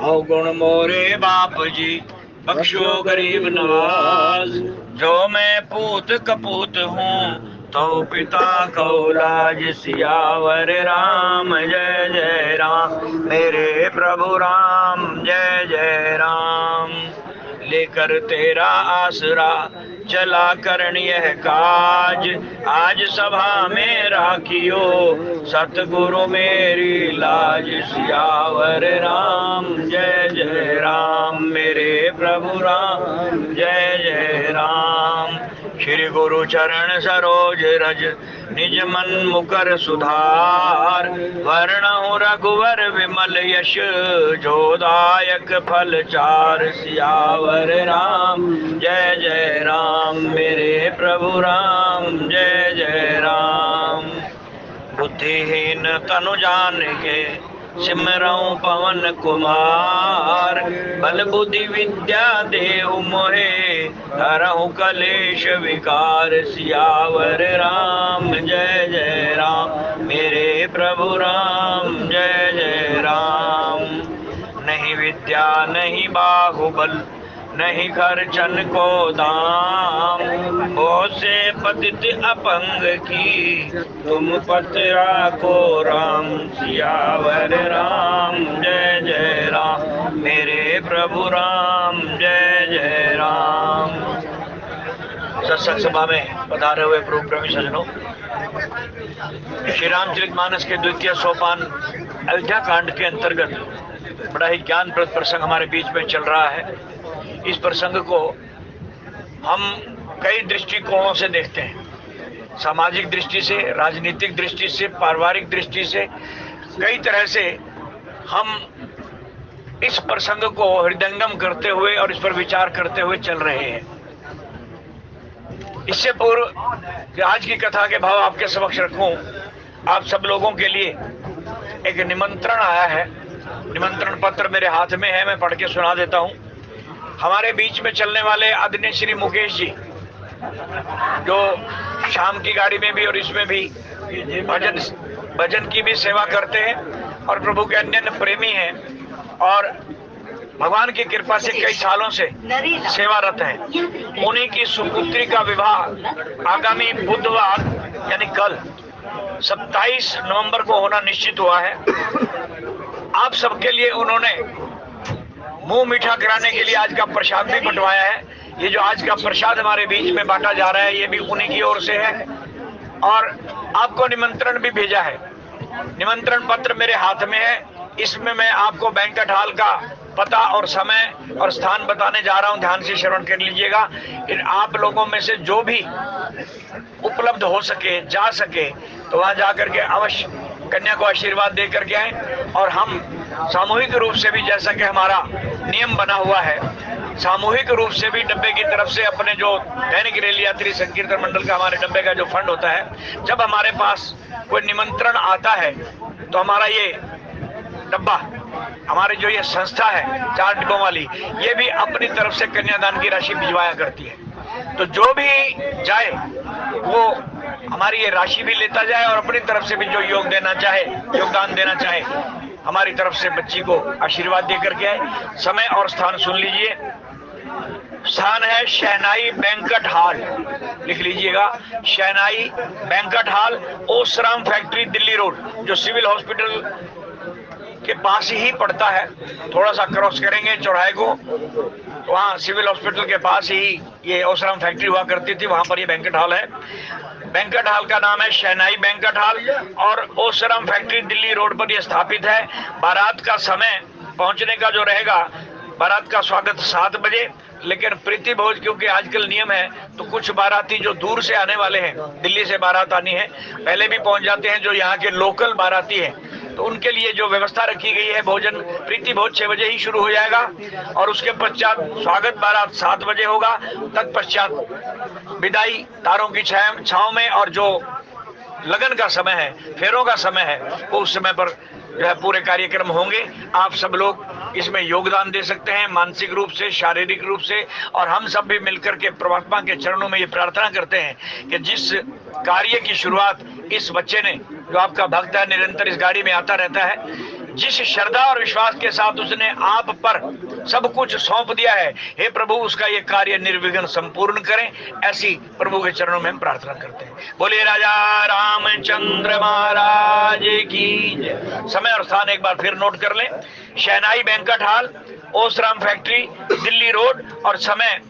अवगुण मोरे बाप जी बख्शो गरीब नवाज। जो मैं पूत कपूत हूँ तो पिता को लाज। सियावर राम जय जय राम मेरे प्रभु राम जय जय राम। लेकर तेरा आसरा चला करन यह काज। आज सभा में राखियो सतगुरु मेरी लाज। सियावर राम जय जय राम मेरे प्रभु राम जय जय राम। श्री गुरु चरण सरोज रज निज मन मुकर सुधार। वर्णहु रघुवर विमल यश जोदायक फल चार। सियावर राम जय जय राम मेरे प्रभु राम जय जय राम। बुद्धिहीन तनु जान के सिमरऊं पवन कुमार। बल बुद्धि विद्या देहु मोहे हरहु कलेश विकार। सियावर राम जय जय राम मेरे प्रभु राम जय जय राम। नहीं विद्या नहीं बाहुबल नहीं खर्चन को दाम। बहुत से पतित अपंग की तुम पतरा को राम। सियावर राम जय जय राम मेरे प्रभु राम जय जय राम। सत्संग सभा में पधारे हुए प्रभु प्रेमी सज्जनों, श्री रामचरितमानस के द्वितीय सोपान अयोध्या कांड के अंतर्गत बड़ा ही ज्ञानप्रद प्रसंग हमारे बीच में चल रहा है। इस प्रसंग को हम कई दृष्टिकोणों से देखते हैं, सामाजिक दृष्टि से, राजनीतिक दृष्टि से, पारिवारिक दृष्टि से, कई तरह से हम इस प्रसंग को हृदयंगम करते हुए और इस पर विचार करते हुए चल रहे हैं। इससे पूर्व कि आज की कथा के भाव आपके समक्ष रखूं, आप सब लोगों के लिए एक निमंत्रण आया है। निमंत्रण पत्र मेरे हाथ में है, मैं पढ़ के सुना देता हूं। हमारे बीच में चलने वाले आदरणीय श्री मुकेश जी, जो शाम की गाड़ी में भी और इसमें भी भजन की भी सेवा करते हैं और प्रभु के अन्य प्रेमी हैं और भगवान की कृपा से कई सालों से सेवारत हैं। उन्हीं की सुपुत्री का विवाह आगामी बुधवार यानी कल 27 नवंबर को होना निश्चित हुआ है। आप सबके लिए उन्होंने मुंह मीठा कराने के लिए आज का प्रसाद भी बंटवाया है। ये जो आज का प्रसाद हमारे बीच में बांटा जा रहा है, ये भी उन्हीं की ओर से है और आपको निमंत्रण भी भेजा है। निमंत्रण पत्र मेरे हाथ में है। इसमें मैं आपको बैंक्वेट हॉल का पता और समय और स्थान बताने जा रहा हूं, ध्यान से श्रवण कर लीजिएगा। आप लोगों में से जो भी उपलब्ध हो सके, जा सके, तो वहां जाकर के अवश्य कन्या को आशीर्वाद दे करके आए। और हम सामूहिक रूप से भी, जैसा कि हमारा नियम बना हुआ है, सामूहिक रूप से भी डब्बे की तरफ से अपने जो दैनिक रेल यात्री संकीर्तन मंडल का हमारे डब्बे का जो फंड होता है, जब हमारे पास कोई निमंत्रण आता है तो हमारा ये डब्बा, हमारी जो ये संस्था है 4 डिब्बों वाली, ये भी अपनी तरफ से कन्यादान की राशि भिजवाया करती है। तो जो भी जाए वो हमारी ये राशि भी लेता जाए और अपनी तरफ से भी जो योगदान देना चाहे, हमारी तरफ से बच्ची को आशीर्वाद दे करके आए। समय और स्थान सुन लीजिए। स्थान है शहनाई बैंक्वेट हॉल, लिख लीजिएगा, Shehnai banquet hall, Osram factory, Delhi road, जो सिविल हॉस्पिटल के पास ही पड़ता है। थोड़ा सा क्रॉस करेंगे चौराहे को, वहाँ सिविल हॉस्पिटल के पास ही ये ओसराम फैक्ट्री हुआ करती थी, वहां पर ये बैंक्वेट हॉल है। बैंक्वेट हॉल का नाम है शहनाई बैंक्वेट हॉल और ओसराम फैक्ट्री, दिल्ली रोड पर यह स्थापित है। बारात का समय पहुंचने का जो रहेगा, बारात का स्वागत 7 बजे, लेकिन प्रीति भोज क्योंकि आजकल नियम है, तो कुछ बाराती जो दूर से आने वाले हैं, दिल्ली से बारात आनी है, पहले भी पहुंच जाते हैं। जो यहाँ के लोकल बाराती हैं, तो उनके लिए जो व्यवस्था रखी गई है, भोजन प्रीति भोज 6 बजे ही शुरू हो जाएगा और उसके पश्चात स्वागत बारात 7 बजे होगा। तत्पश्चात विदाई तारों की छांव में, और जो लगन का समय है, फेरों का समय है, वो उस समय पर जो है पूरे कार्यक्रम होंगे। आप सब लोग इसमें योगदान दे सकते हैं, मानसिक रूप से, शारीरिक रूप से, और हम सब भी मिलकर के परमात्मा के चरणों में ये प्रार्थना करते हैं कि जिस कार्य की शुरुआत इस बच्चे ने, जो आपका भक्त है, निरंतर इस गाड़ी में आता रहता है, जिस श्रद्धा और विश्वास के साथ उसने आप पर सब कुछ सौंप दिया है, हे प्रभु उसका ये कार्य निर्विघ्न संपूर्ण करें, ऐसी प्रभु के चरणों में हम प्रार्थना करते हैं। बोलिए राजा रामचंद्र महाराज की जय। समय और स्थान एक बार फिर नोट कर लें, Shehnai banquet hall, Osram factory, Delhi road, और समय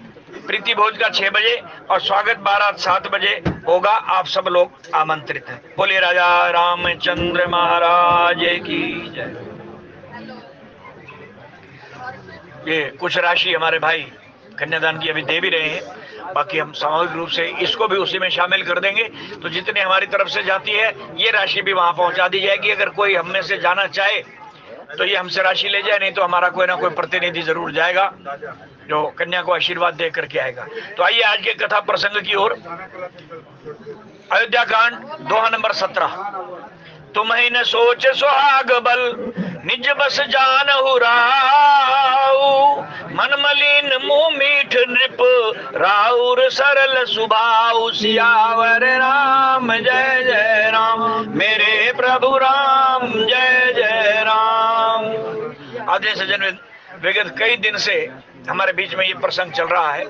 प्रीति भोज का 6 बजे और स्वागत बारात 7 बजे होगा। आप सब लोग आमंत्रित हैं। बोलिए राजा रामचंद्र महाराज की जय। ये कुछ राशि हमारे भाई कन्यादान की अभी दे भी रहे हैं, बाकी हम सामूहिक रूप से इसको भी उसी में शामिल कर देंगे। तो जितनी हमारी तरफ से जाती है ये राशि भी वहां पहुंचा दी जाएगी। अगर कोई हम में से जाना चाहे तो ये हमसे राशि ले जाए, नहीं तो हमारा कोई ना कोई प्रतिनिधि जरूर जाएगा जो कन्या को आशीर्वाद दे करके आएगा। तो आइए आज के कथा प्रसंग की ओर। अयोध्या कांड दोहा नंबर 17। तुम्हें न सोच सुहाग बल निज बस जानहु राऊ, मन मलिन मुंह मीठ नृप राउर सरल सुभाऊ, सियावर राम जय जय राम, मेरे प्रभु राम जय जय राम। आदरणीय सज्जन, विगत कई दिन से हमारे बीच में ये प्रसंग चल रहा है।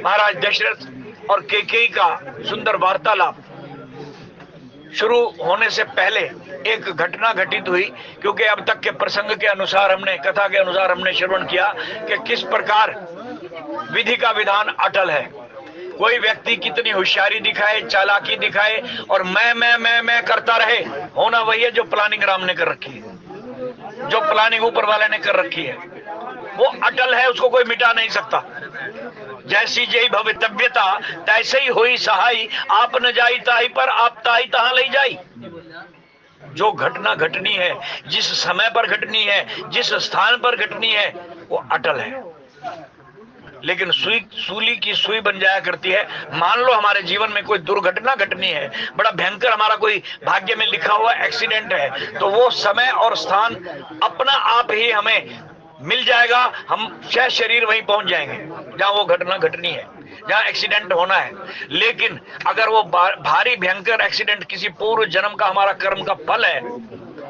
महाराज दशरथ और कैकेयी का सुंदर वार्तालाप शुरू होने से पहले एक घटना घटित हुई, क्योंकि अब तक के प्रसंग के अनुसार हमने, कथा के अनुसार हमने श्रवण किया कि किस प्रकार विधि का विधान अटल है। कोई व्यक्ति कितनी होशियारी दिखाए, चालाकी दिखाए और मैं करता रहे, होना वही है जो प्लानिंग राम ने कर रखी है, जो प्लानिंग ऊपर वाले ने कर रखी है वो अटल है, उसको कोई मिटा नहीं सकता। जैसी जय भवितव्यता तैसे ही हुई सहाई, आप न जाई ताही पर आप ताही तहां ले जाई। जो घटना घटनी है, जिस समय पर घटनी है, जिस स्थान पर घटनी है, वो अटल है। लेकिन सूली की सुई बन जाया करती है। मान लो हमारे जीवन में कोई दुर्घटना घटनी है, बड़ा भयंकर हमारा कोई भाग्य में लिखा हुआ एक्सीडेंट है, तो वो समय और स्थान अपना आप ही हमें मिल जाएगा। हम शायद शरीर वहीं पहुंच जाएंगे जहां वो घटना घटनी है, जहां एक्सीडेंट होना है। लेकिन अगर वो भारी भयंकर एक्सीडेंट किसी पूर्व जन्म का हमारा कर्म का फल है,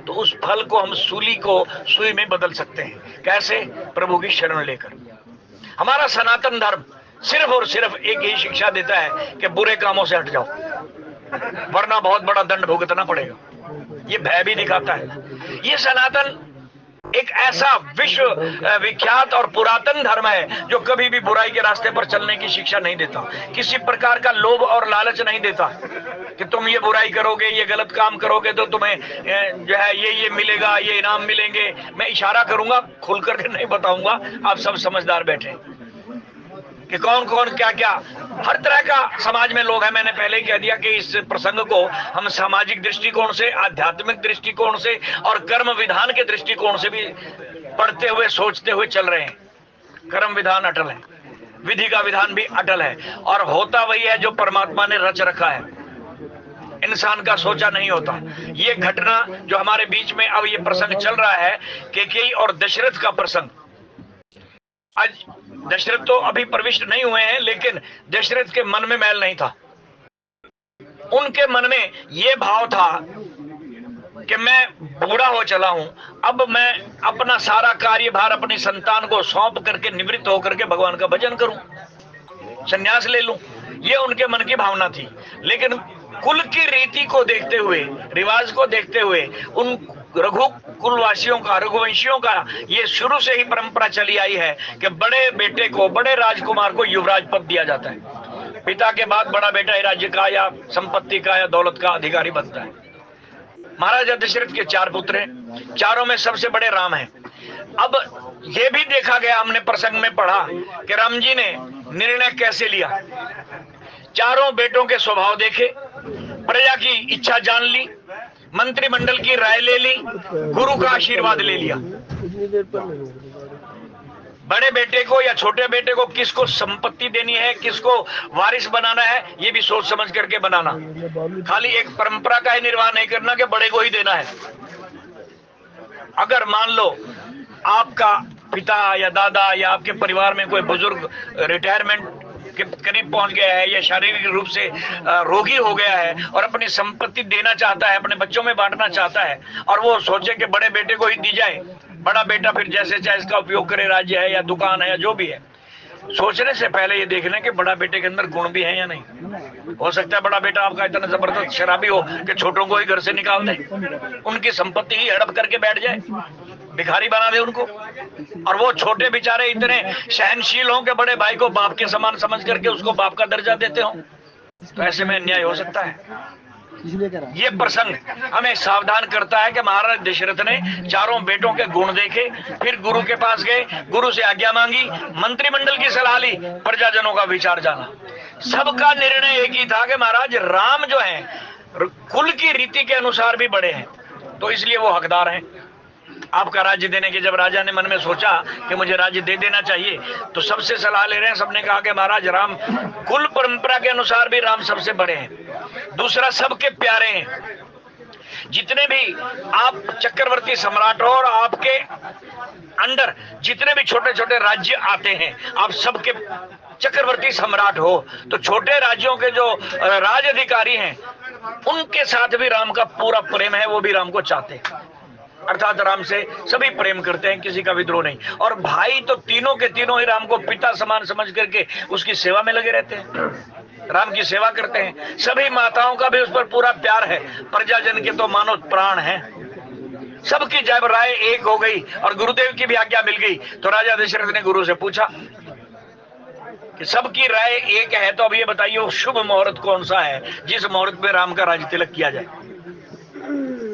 तो उस फल को हम सूली को सुई में बदल सकते हैं। कैसे? प्रभु की शरण लेकर। हमारा सनातन धर्म सिर्फ और सिर्फ एक ही शिक्षा देता है कि बुरे कामों से हट जाओ, वरना बहुत बड़ा दंड भुगतना पड़ेगा। ये भय भी दिखाता है। ये सनातन एक ऐसा विश्व विख्यात और पुरातन धर्म है जो कभी भी बुराई के रास्ते पर चलने की शिक्षा नहीं देता। किसी प्रकार का लोभ और लालच नहीं देता कि तुम ये बुराई करोगे, ये गलत काम करोगे तो तुम्हें जो है ये मिलेगा, ये इनाम मिलेंगे। मैं इशारा करूंगा, खुल करके नहीं बताऊंगा, आप सब समझदार बैठे कि कौन कौन क्या क्या हर तरह का समाज में लोग हैं। मैंने पहले ही कह दिया कि इस प्रसंग को हम सामाजिक दृष्टिकोण से, आध्यात्मिक दृष्टिकोण से और कर्म विधान के दृष्टिकोण से भी पढ़ते हुए, सोचते हुए चल रहे हैं। कर्म विधान अटल है, विधि का विधान भी अटल है, और होता वही है जो परमात्मा ने रच रखा है, इंसान का सोचा नहीं होता। ये घटना जो हमारे बीच में अब ये प्रसंग चल रहा है, कैकेयी और दशरथ का प्रसंग। आज दशरथ तो अभी प्रविष्ट नहीं हुए हैं, लेकिन दशरथ के मन में मैल नहीं था। उनके मन में यह भाव था कि मैं बूढ़ा हो चला हूं, अब मैं अपना सारा कार्यभार अपनी संतान को सौंप करके निवृत्त होकर के भगवान का भजन करूं, संन्यास ले लूं। ये उनके मन की भावना थी। लेकिन कुल की रीति को देखते हुए, रिवाज को देखते हुए, उन रघु कुलवासियों का, रघुवंशियों का ये शुरू से ही परंपरा चली आई है कि बड़े बेटे को, बड़े राजकुमार को युवराज पद दिया जाता है। पिता के बाद बड़ा बेटा ही राज्य का या संपत्ति का या दौलत का अधिकारी बनता है। महाराजा दशरथ के 4 पुत्र हैं, चारों में सबसे बड़े राम हैं। अब ये भी देखा गया, हमने प्रसंग में पढ़ा कि राम जी ने निर्णय कैसे लिया। चारों बेटों के स्वभाव देखे, प्रजा की इच्छा जान ली, मंत्रिमंडल की राय ले ली, गुरु का आशीर्वाद ले लिया। बड़े बेटे को या छोटे बेटे को किसको संपत्ति देनी है, किसको वारिस बनाना है, ये भी सोच समझ करके बनाना। खाली एक परंपरा का ही निर्वाह नहीं करना कि बड़े को ही देना है। अगर मान लो आपका पिता या दादा या आपके परिवार में कोई बुजुर्ग रिटायरमेंट के करीब पहुंच गया है या शारीरिक रूप से रोगी हो गया है और अपनी संपत्ति देना चाहता है, अपने बच्चों में बांटना चाहता है, और वो सोचे कि बड़े बेटे को ही दी जाए, बड़ा बेटा फिर जैसे चाहे इसका उपयोग करे, राज्य है या दुकान है या जो भी है, सोचने से पहले ये देखना कि बड़ा बेटे के अंदर गुण भी है या नहीं। हो सकता है बड़ा बेटा आपका इतना जबरदस्त शराबी हो कि छोटों को ही घर से निकाल दे, उनकी संपत्ति ही हड़प करके बैठ जाए, भिखारी बना दे उनको, और वो छोटे बेचारे इतने सहनशील हों कि बड़े भाई को बाप के समान समझ करके उसको बाप का दर्जा देते हो। तो ऐसे में अन्याय हो सकता है। ये प्रसंग हमें सावधान करता है कि महाराज दशरथ ने चारों बेटों के गुण देखे, फिर गुरु के पास गए, गुरु से आज्ञा मांगी, मंत्रिमंडल की सलाह ली, प्रजाजनों का विचार जाना। सबका निर्णय एक ही था कि महाराज राम जो है कुल की रीति के अनुसार भी बड़े हैं, तो इसलिए वो हकदार हैं आपका राज्य देने के। जब राजा ने मन में सोचा कि मुझे राज्य दे देना चाहिए, तो सबसे सलाह ले रहे हैं। सबने कहा कि महाराज राम कुल परंपरा के अनुसार भी राम सबसे बड़े हैं, दूसरा सबके प्यारे हैं। जितने भी आप चक्रवर्ती सम्राट हो और आपके अंडर जितने भी छोटे छोटे राज्य आते हैं, आप सबके चक्रवर्ती सम्राट हो, तो छोटे राज्यों के जो राज अधिकारी हैं उनके साथ भी राम का पूरा प्रेम है, वो भी राम को चाहते हैं, अर्थात राम से सभी प्रेम करते हैं, किसी का विद्रोह नहीं। और भाई तो तीनों के तीनों ही राम को पिता समान समझ करके उसकी सेवा में लगे रहते हैं, राम की सेवा करते हैं। सभी माताओं का भी उस पर पूरा प्यार है, प्रजाजन के तो मानो प्राण है। सबकी जब राय एक हो गई और गुरुदेव की भी आज्ञा मिल गई, तो राजा दशरथ ने गुरु से पूछा कि सबकी राय एक है, तो अब ये बताइए शुभ मुहूर्त कौन सा है जिस मुहूर्त में राम का राज तिलक किया जाए।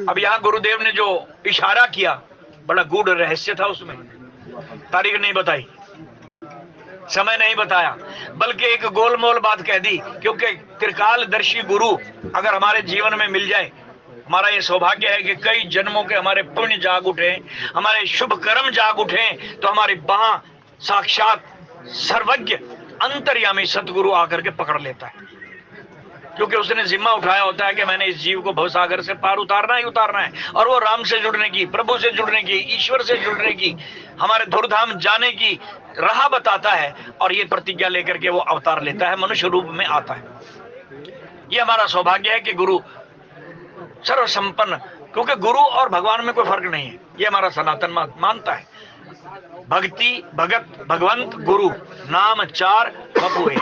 अब यहां गुरुदेव ने जो इशारा किया, बड़ा गूढ़ रहस्य था उसमें। तारीख नहीं बताई, समय नहीं बताया, बल्कि एक गोलमोल बात कह दी, क्योंकि त्रिकालदर्शी गुरु अगर हमारे जीवन में मिल जाए, हमारा ये सौभाग्य है कि कई जन्मों के हमारे पुण्य जाग उठे, हमारे शुभ कर्म जाग उठे, तो हमारी बाह साक्षात सर्वज्ञ अंतर्यामी सतगुरु आकर के पकड़ लेता है, क्योंकि उसने जिम्मा उठाया होता है कि मैंने इस जीव को भवसागर से पार उतारना ही उतारना है। और वो राम से जुड़ने की, प्रभु से जुड़ने की, ईश्वर से जुड़ने की, हमारे धुरधाम जाने की राह बताता है, और ये प्रतिज्ञा लेकर के वो अवतार लेता है, मनुष्य रूप में आता है। ये हमारा सौभाग्य है कि गुरु सर्वसंपन्न, क्योंकि गुरु और भगवान में कोई फर्क नहीं है, ये हमारा सनातन मानता है। भक्ति, भगत, भगवंत, गुरु, नाम चार बपुए,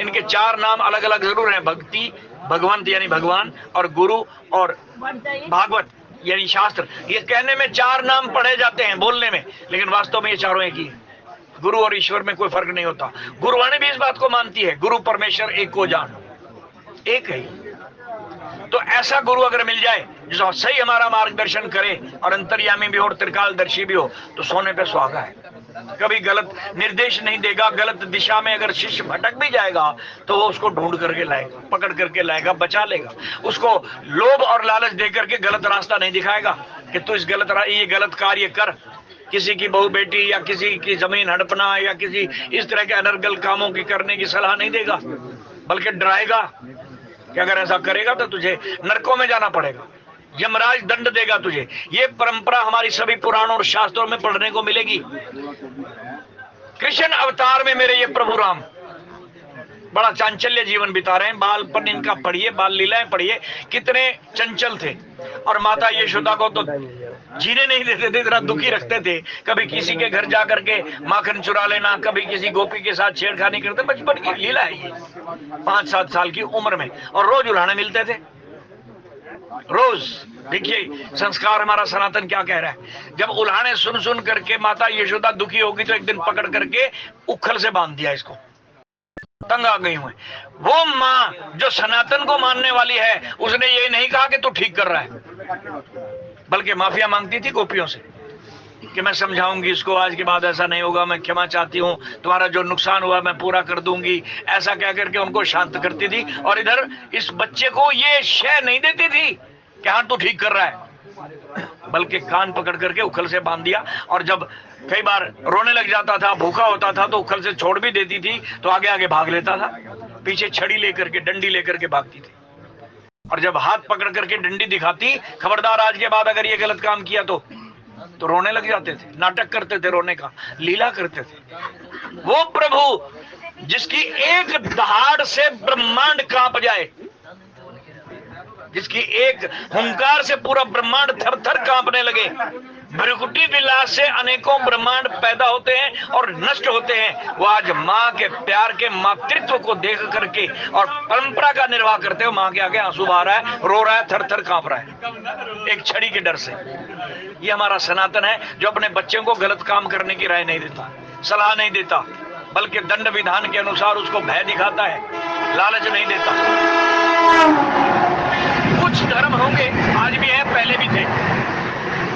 इनके चार नाम अलग अलग जरूर हैं। भक्ति, भगवंत यानी भगवान, और गुरु और भागवत यानी शास्त्र। ये कहने में चार नाम पढ़े जाते हैं बोलने में, लेकिन वास्तव में ये चारों एक ही है। गुरु और ईश्वर में कोई फर्क नहीं होता। गुरुवाणी भी इस बात को मानती है, गुरु परमेश्वर एक को जान, एक है। तो ऐसा गुरु अगर मिल जाए जो सही हमारा मार्गदर्शन करे और अंतर्यामी भी हो और त्रिकालदर्शी भी हो, तो सोने पे सुहागा है। कभी गलत निर्देश नहीं देगा, गलत दिशा में अगर शिष्य भटक भी जाएगा तो वो उसको ढूंढ करके लाएगा, पकड़ करके लाएगा, बचा लेगा। उसको लोभ और लालच देकर के गलत रास्ता नहीं दिखाएगा कि तू ये गलत कार्य कर। किसी की बहू बेटी या किसी की जमीन हड़पना या किसी इस तरह के अनर्गल कामों की करने की सलाह नहीं देगा, बल्कि डराएगा कि अगर ऐसा करेगा तो तुझे नरकों में जाना पड़ेगा, यमराज दंड देगा तुझे। ये परंपरा हमारी सभी पुराणों और शास्त्रों में पढ़ने को मिलेगी। कृष्ण अवतार में मेरे ये प्रभु राम बड़ा चांचल्य जीवन बिता रहे हैं। बालपन इनका पढ़िए, बाल लीलाएं पढ़िए, कितने चंचल थे। और माता यशोदा को तो जीने नहीं देते थे, इतना दुखी रखते थे। कभी किसी के घर जाकर के माखन चुरा लेना, कभी किसी गोपी के साथ छेड़खानी करते। बचपन की लीला है ये, 5-7 साल की उम्र में, और रोज उल्हाने मिलते थे, रोज। देखिए संस्कार हमारा सनातन क्या कह रहा है। जब उल्हाने सुन सुन करके माता यशोदा दुखी होगी, तो एक दिन पकड़ करके उखल से बांध दिया इसको, तंग आ गई हुए। वो माँ जो सनातन को मानने वाली है, उसने ये नहीं कहा कि तू ठीक कर रहा है, बल्कि माफिया मांगती थी गोपियों से कि मैं समझाऊंगी इसको, आज के बाद ऐसा नहीं होगा, मैं क्षमा चाहती हूँ, तुम्हारा जो नुकसान हुआ मैं पूरा कर दूंगी, ऐसा कह करके उनको शांत करती थी। और इधर इस बच्चे को ये शय नहीं देती थी कि हाँ तू ठीक कर रहा है, बल्कि कान पकड़ करके उखल से बांध दिया। और जब कई बार रोने लग जाता था, भूखा होता था, तो उखल से छोड़ भी देती थी, तो आगे आगे भाग लेता था, पीछे छड़ी लेकर के, डंडी लेकर के भागती थी। और जब हाथ पकड़ करके डंडी दिखाती, खबरदार आज के बाद अगर ये गलत काम किया तो रोने लग जाते थे, नाटक करते थे, रोने का लीला करते थे। वो प्रभु जिसकी एक दहाड़ से ब्रह्मांड कांप जाए, जिसकी एक हुंकार से पूरा ब्रह्मांड थर थर कांपने लगे। भ्रिकुटी विलास से अनेकों ब्रह्मांड पैदा होते हैं और नष्ट होते हैं। वो आज माँ के प्यार के मातृत्व को देख करके और परंपरा का निर्वाह करते हुए माँ के आगे आंसू बहा रहा है, रो रहा है, थर थर कांप रहा है एक छड़ी के डर से। ये हमारा सनातन है जो अपने बच्चों को गलत काम करने की राय नहीं देता, सलाह नहीं देता, बल्कि दंड विधान के अनुसार उसको भय दिखाता है, लालच नहीं देता। कुछ धर्म होंगे, आज भी हैं, पहले भी थे,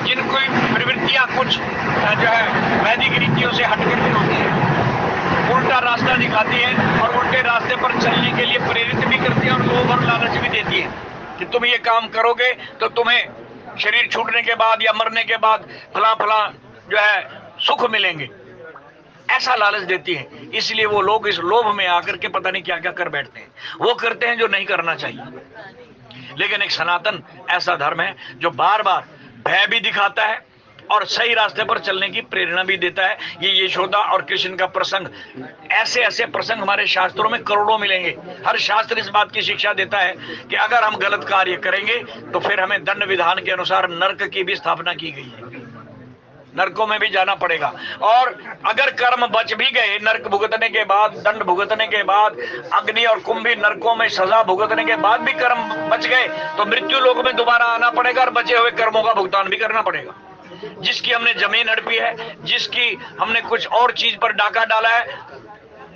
जिनकी प्रवृत्तियां कुछ जो है वैदिक रीतियों से हटकर भी होती है, उल्टा रास्ता दिखाती है और उल्टे रास्ते पर चलने के लिए प्रेरित भी करती है और लोभ और लालच भी देती है कि तुम ये काम करोगे तो तुम्हें शरीर छूटने के बाद या मरने के बाद फला फला जो है सुख मिलेंगे, ऐसा लालच देती है। इसलिए वो लोग इस लोभ में आकर के पता नहीं क्या क्या कर बैठते हैं, वो करते हैं जो नहीं करना चाहिए। लेकिन एक सनातन ऐसा धर्म है जो बार बार भय भी दिखाता है और सही रास्ते पर चलने की प्रेरणा भी देता है। ये यशोदा और कृष्ण का प्रसंग, ऐसे ऐसे प्रसंग हमारे शास्त्रों में करोड़ों मिलेंगे। हर शास्त्र इस बात की शिक्षा देता है कि अगर हम गलत कार्य करेंगे तो फिर हमें दंड विधान के अनुसार नरक की भी स्थापना की गई है, नरकों में भी जाना पड़ेगा। और अगर कर्म बच भी गए, नरक भुगतने के बाद, दंड भुगतने के बाद, अग्नि और कुंभी नरकों में सजा भुगतने के बाद भी कर्म बच गए तो मृत्यु लोक में दोबारा आना पड़ेगा और बचे हुए कर्मों का भुगतान भी करना पड़ेगा। जिसकी हमने जमीन हड़पी है, जिसकी हमने कुछ और चीज पर डाका डाला है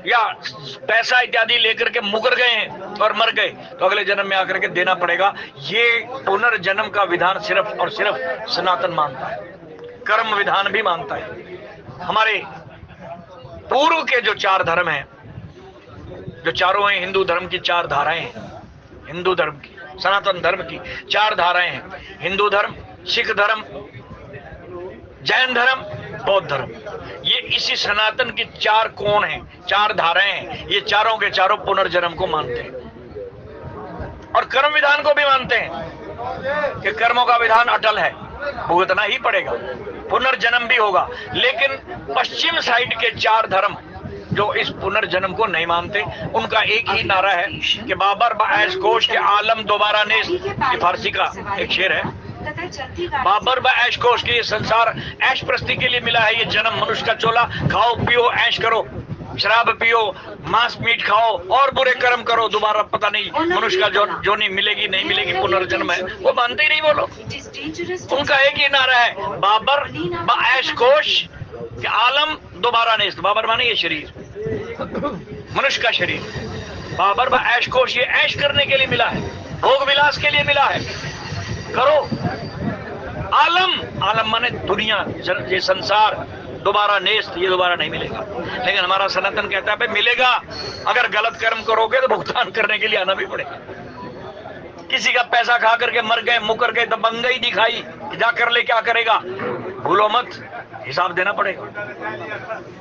या पैसा इत्यादि लेकर के मुकर गए हैं और मर गए तो अगले जन्म में आकर के देना पड़ेगा। ये पुनर्जन्म का विधान सिर्फ और सिर्फ सनातन मानता है, कर्म विधान भी मानता है। हमारे पूर्व के जो चार धर्म हैं, जो चारों हैं, हिंदू धर्म की चार धाराएं हैं, हिंदू धर्म की, सनातन धर्म की चार धाराएं हैं, हिंदू धर्म, सिख धर्म, जैन धर्म, बौद्ध धर्म। ये इसी सनातन की चार कोण हैं, चार धाराएं हैं। ये चारों के चारों पुनर्जन्म को मानते हैं और कर्म विधान को भी मानते हैं कि कर्मों का विधान अटल है, भुगतना ही पड़ेगा, पुनर्जन्म भी होगा। लेकिन पश्चिम साइड के चार धर्म जो इस पुनर्जन्म को नहीं मानते, उनका एक ही नारा है कि बाबर ऐश कोश के आलम दोबारा ने, ये फारसी का एक शेर है, बाबर ऐश कोश के ये संसार ऐश प्रस्ती के लिए मिला है, ये जन्म मनुष्य का चोला, खाओ पियो ऐश करो, शराब पियो, मांस मीट खाओ और बुरे कर्म करो, दोबारा पता नहीं मनुष्य का जोनी मिलेगी नहीं मिलेगी, पुनर्जन्म है। वो मानते ही नहीं वो लोग। उनका एक ही नारा है, बाबर ऐश कोश के आलम दोबारा नहीं। बाबर माने ये शरीर, मनुष्य का शरीर, बाबर ऐश कोश, ये ऐश करने के लिए मिला है, भोग विलास के लिए मिला है, करो। आलम, आलम माने दुनिया, ये संसार, दोबारा नेस्त, ये दोबारा नहीं मिलेगा। लेकिन हमारा सनातन कहता है भाई मिलेगा, अगर गलत कर्म करोगे तो भुगतान करने के लिए आना भी पड़ेगा। किसी का पैसा खा करके मर गए, मुकर गए, दबंगई दिखाई, जा कर ले क्या करेगा, भूलो मत, हिसाब देना पड़ेगा।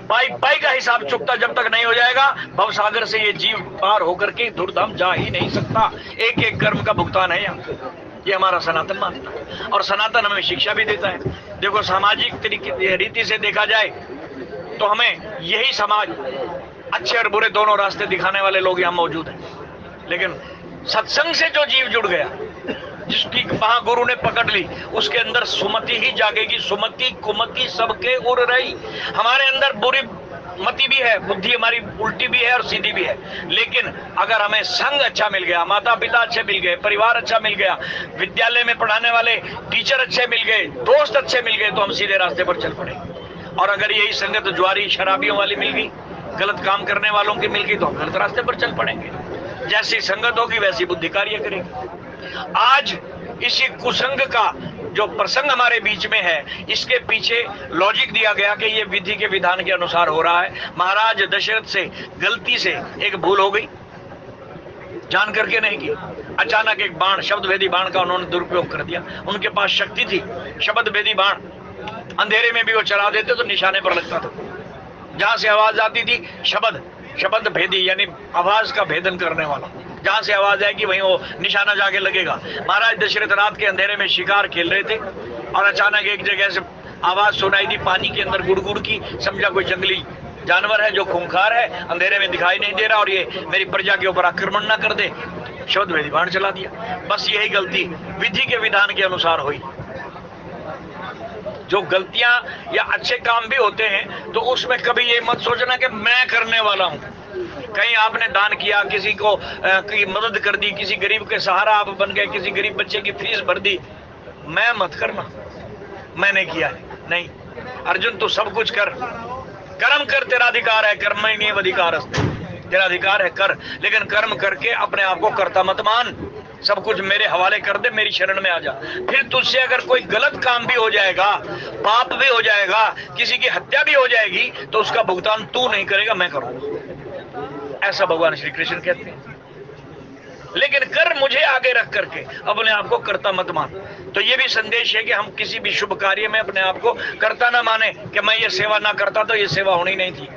पाई पाई का हिसाब चुकता जब तक नहीं हो जाएगा, भवसागर से ये जीव पार होकर के धूर्धाम जा ही नहीं सकता। एक एक कर्म का भुगतान है यहाँ, ये हमारा सनातन मानता है। और सनातन हमें शिक्षा भी देता है। देखो, सामाजिक तरीके रीति से देखा जाए तो हमें यही समाज, अच्छे और बुरे दोनों रास्ते दिखाने वाले लोग यहाँ मौजूद हैं। लेकिन सत्संग से जो जीव जुड़ गया, जिसकी वहां गुरु ने पकड़ ली, उसके अंदर सुमति ही जागेगी। सुमति कुमति सबके उड़ रही। हमारे अंदर बुरी मति भी है, बुद्धि हमारी उल्टी भी है और सीधी भी है। लेकिन अगर हमें संग अच्छा मिल गया, माता पिता अच्छे मिल गए, परिवार अच्छा मिल गया, विद्यालय में पढ़ाने वाले टीचर अच्छे मिल गए, दोस्त अच्छे मिल गए, तो हम सीधे रास्ते पर चल पड़े। और अगर यही संगत ज्वारी शराबियों वाली मिल गई, गलत काम करने वालों की मिल गई, तो हम गलत रास्ते पर चल पड़ेंगे। जैसी संगत होगी वैसी बुद्धि कार्य करेगी। आज इसी कुसंग का जो प्रसंग हमारे बीच में है, इसके पीछे लॉजिक दिया गया कि ये विधि के विधान के अनुसार हो रहा है। महाराज दशरथ से गलती से एक भूल हो गई, जान करके नहीं की। अचानक एक बाण, शब्द भेदी बाण का उन्होंने दुरुपयोग कर दिया। उनके पास शक्ति थी, शब्द भेदी बाण, अंधेरे में भी वो चला देते तो निशाने पर लगता था। जहां से आवाज आती थी, शब्द भेदी यानी आवाज का भेदन करने वाला, जहां से आवाज आएगी वहीं वो निशाना जाके लगेगा। महाराज दशरथ रात के अंधेरे में शिकार खेल रहे थे और अचानक एक जगह से आवाज सुनाई दी, पानी के अंदर गुड़गुड़ की, समझा कोई जंगली जानवर है जो खूंखार है, अंधेरे में दिखाई नहीं दे रहा, और ये मेरी प्रजा के ऊपर आक्रमण ना कर दे, शब्द वेदी बाण चला दिया। बस यही गलती विधि के विधान के अनुसार हुई। जो गलतियां या अच्छे काम भी होते हैं तो उसमें कभी ये मत सोचना कि मैं करने वाला हूं। कहीं आपने दान किया, किसी को की मदद कर दी, किसी गरीब के सहारा आप बन गए, किसी गरीब बच्चे की फीस भर दी, मैं मत करना, मैंने किया है। नहीं अर्जुन, तू सब कुछ कर, कर्म कर, तेरा अधिकार है, कर्म नहीं अधिकार, तेरा अधिकार है कर, लेकिन कर्म करके अपने आप को कर्ता मत मान। सब कुछ मेरे हवाले कर दे, मेरी शरण में आ जा। फिर तुझसे अगर कोई गलत काम भी हो जाएगा, पाप भी हो जाएगा, किसी की हत्या भी हो जाएगी, तो उसका भुगतान तू नहीं करेगा, मैं करूंगा। ऐसा भगवान श्री कृष्ण कहते हैं। लेकिन कर मुझे आगे रख करके अपने आप को कर्ता मत मान। तो ये भी संदेश है कि हम किसी भी शुभ कार्य में अपने आप को कर्ता ना माने कि मैं ये सेवा ना करता तो ये सेवा होनी नहीं थी,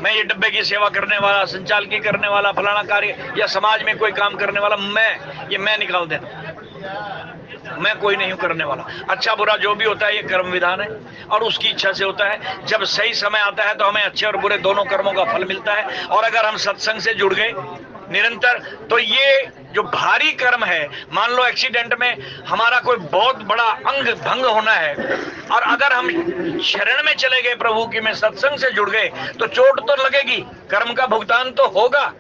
मैं ये डब्बे की सेवा करने वाला, संचालकी करने वाला, फलाना कार्य या समाज में कोई काम करने वाला, मैं निकाल देना, मैं कोई नहीं हूं करने वाला। अच्छा बुरा जो भी होता है ये कर्म विधान है और उसकी इच्छा से होता है। जब सही समय आता है तो हमें अच्छे और बुरे दोनों कर्मों का फल मिलता है। और अगर हम सत्संग से जुड़ गए निरंतर, तो ये जो भारी कर्म है, मान लो एक्सीडेंट में हमारा कोई बहुत बड़ा अंग भंग होना है, और अगर हम शरण में चले गए प्रभु की, में सत्संग से जुड़ गए, तो चोट तो लगेगी, कर्म का भुगतान तो होगा,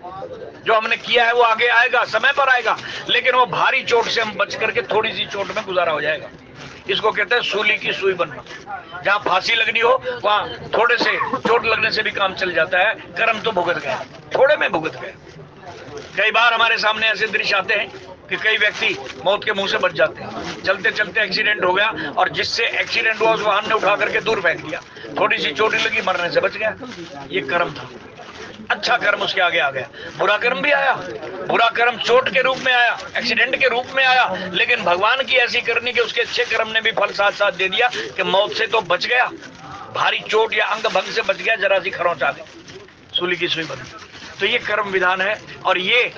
जो हमने किया है वो आगे आएगा, समय पर आएगा, लेकिन वो भारी चोट से हम बच करके थोड़ी सी चोट में गुजारा हो जाएगा। इसको कहते हैं सूली की सुई बनना। जहां फांसी लगनी हो वहां थोड़े से चोट लगने से भी काम चल जाता है। कर्म तो भुगत गए, थोड़े में भुगत गए। कई बार हमारे सामने ऐसे दृश्य आते हैं कि कई व्यक्ति मौत के मुंह से बच जाते हैं। चलते चलते एक्सीडेंट हो गया और जिससे एक्सीडेंट हुआ उस वाहन ने उठा करके दूर फेंक दिया, थोड़ी सी चोट लगी, मरने से बच गया। ये कर्म था। अच्छा कर्म उसके आगे आ गया, बुरा कर्म भी आया। बुरा कर्म चोट के रूप में आया, एक्सीडेंट के रूप में आया, लेकिन भगवान की ऐसी करनी कि उसके अच्छे कर्म ने भी फल साथ साथ दे दिया कि मौत से तो बच गया, भारी चोट या अंग भंग से बच गया, जरा सी खरोंच आ गई, सूली की सुई बनी। तो ये कर्म विधान है और ये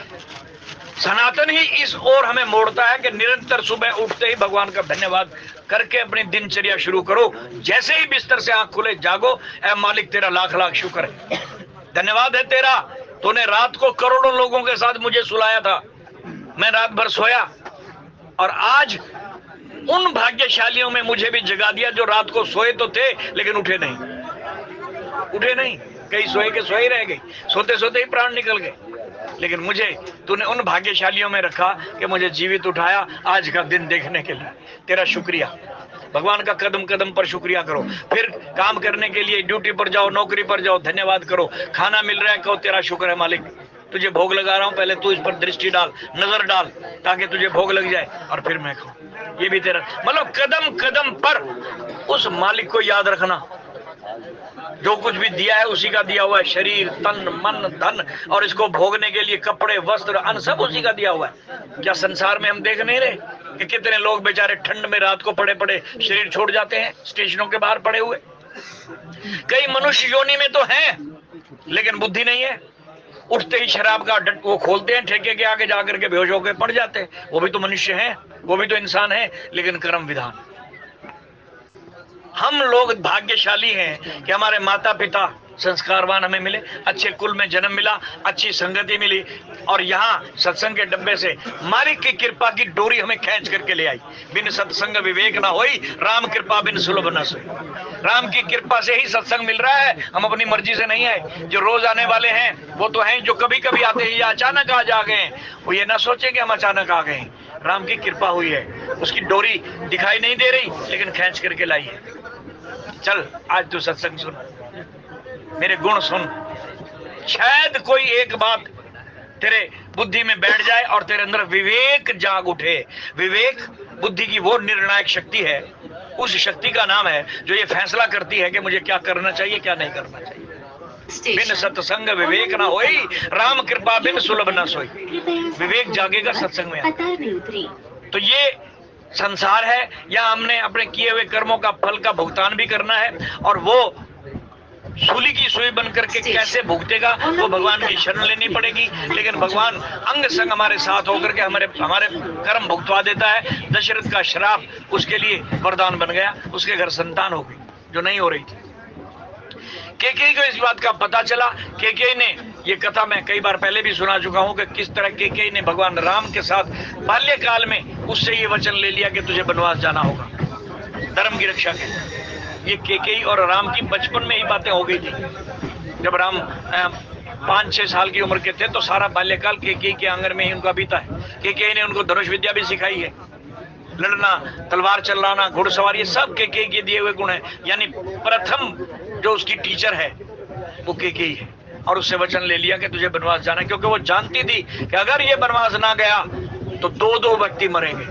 सनातन ही इस ओर हमें मोड़ता है कि निरंतर सुबह उठते ही भगवान का धन्यवाद करके अपनी दिनचर्या शुरू करो। जैसे ही बिस्तर से आंख खुले जागो, ऐ मालिक तेरा लाख लाख शुक्र है, धन्यवाद है तेरा, तूने रात को करोड़ों लोगों के साथ मुझे सुलाया था, मैं रात भर सोया और आज उन भाग्यशालियों में मुझे भी जगा दिया जो रात को सोए तो थे लेकिन उठे नहीं। कई सोए के सोए रह गए, सोते सोते ही प्राण निकल गए, लेकिन मुझे तूने उन भाग्यशालियों में रखा कि मुझे जीवित उठाया आज का दिन देखने के लिए। तेरा शुक्रिया। भगवान का कदम कदम पर शुक्रिया करो। फिर काम करने के लिए ड्यूटी पर जाओ, नौकरी पर जाओ, धन्यवाद करो। खाना मिल रहा है, कहो तेरा शुक्र है मालिक, तुझे भोग लगा रहा हूं, पहले तू इस पर दृष्टि डाल, नजर डाल, ताकि तुझे भोग लग जाए और फिर मैं खाऊं। ये भी तेरा, मतलब कदम कदम पर उस मालिक को याद रखना। जो कुछ भी दिया है उसी का दिया हुआ है, शरीर, तन, मन, धन, और इसको भोगने के लिए कपड़े, वस्त्र, अन्न सब उसी का दिया हुआ है। क्या संसार में हम देख नहीं रहे कि कितने लोग बेचारे ठंड में रात को पड़े पड़े शरीर छोड़ जाते हैं, स्टेशनों के बाहर पड़े हुए। कई मनुष्य योनि में तो हैं लेकिन बुद्धि नहीं है, उठते ही शराब का वो खोलते हैं, ठेके के आगे जाकर के बेहोश होकर पड़ जाते हैं। वो भी तो मनुष्य हैं, वो भी तो इंसान है, लेकिन कर्म विधान। हम लोग भाग्यशाली हैं कि हमारे माता पिता संस्कारवान हमें मिले, अच्छे कुल में जन्म मिला, अच्छी संगति मिली, और यहाँ सत्संग के डब्बे से मालिक की कृपा की डोरी हमें खींच करके ले आई। बिन सत्संग विवेक ना होई, राम कृपा बिन सुलभ न सोई। राम की कृपा से ही सत्संग मिल रहा है, हम अपनी मर्जी से नहीं आए। जो रोज आने वाले हैं वो तो हैं, जो कभी कभी आते हैं या अचानक आ जा गए हैं, वो ये ना सोचे कि हम अचानक आ गए हैं। राम की कृपा हुई है, उसकी डोरी दिखाई नहीं दे रही लेकिन खींच करके लाई है। चल आज तू सत्संग सुन, मेरे गुण सुन, शायद कोई एक बात तेरे बुद्धि में बैठ जाए और तेरे अंदर विवेक जाग उठे। विवेक बुद्धि की वो निर्णायक शक्ति है, उस शक्ति का नाम है जो ये फैसला करती है कि मुझे क्या करना चाहिए, क्या नहीं करना चाहिए। बिन सत्संग विवेक ना होई, राम कृपा बिन सुलभ ना सोई। विवेक जागेगा सत्संग में। तो ये संसार है, या हमने अपने किए हुए कर्मों का फल का भुगतान भी करना है, और वो सूली की सुई बन करके कैसे भुगतेगा वो भगवान की शरण लेनी पड़ेगी। लेकिन भगवान अंग संग हमारे साथ होकर के हमारे कर्म भुगतवा देता है। दशरथ का श्राप उसके लिए वरदान बन गया, उसके घर संतान हो गई जो नहीं हो रही थी। केकेई को इस बात का पता चला। केकेई ने, ये कथा मैं कई बार पहले भी सुना चुका हूं कि किस तरह केकेई ने भगवान राम के साथ बाल्यकाल में उससे ये वचन ले लिया कि तुझे वनवास जाना होगा धर्म की रक्षा के लिए। ये केकेई और राम की बचपन में ही बातें हो गई थी। जब राम 5-6 साल की उम्र के थे तो सारा बाल्यकाल केकेई के आंगन में ही उनका बीता है। केकेई ने उनको धनुष विद्या भी सिखाई है, लड़ना, तलवार चलाना, घुड़सवार, ये सब केकेई के दिए हुए गुण है। यानी प्रथम जो उसकी टीचर है वो केकेई है। और उससे वचन ले लिया कि तुझे वनवास जाना है, क्योंकि वो जानती थी कि अगर ये वनवास ना गया तो 2-2 व्यक्ति मरेंगे।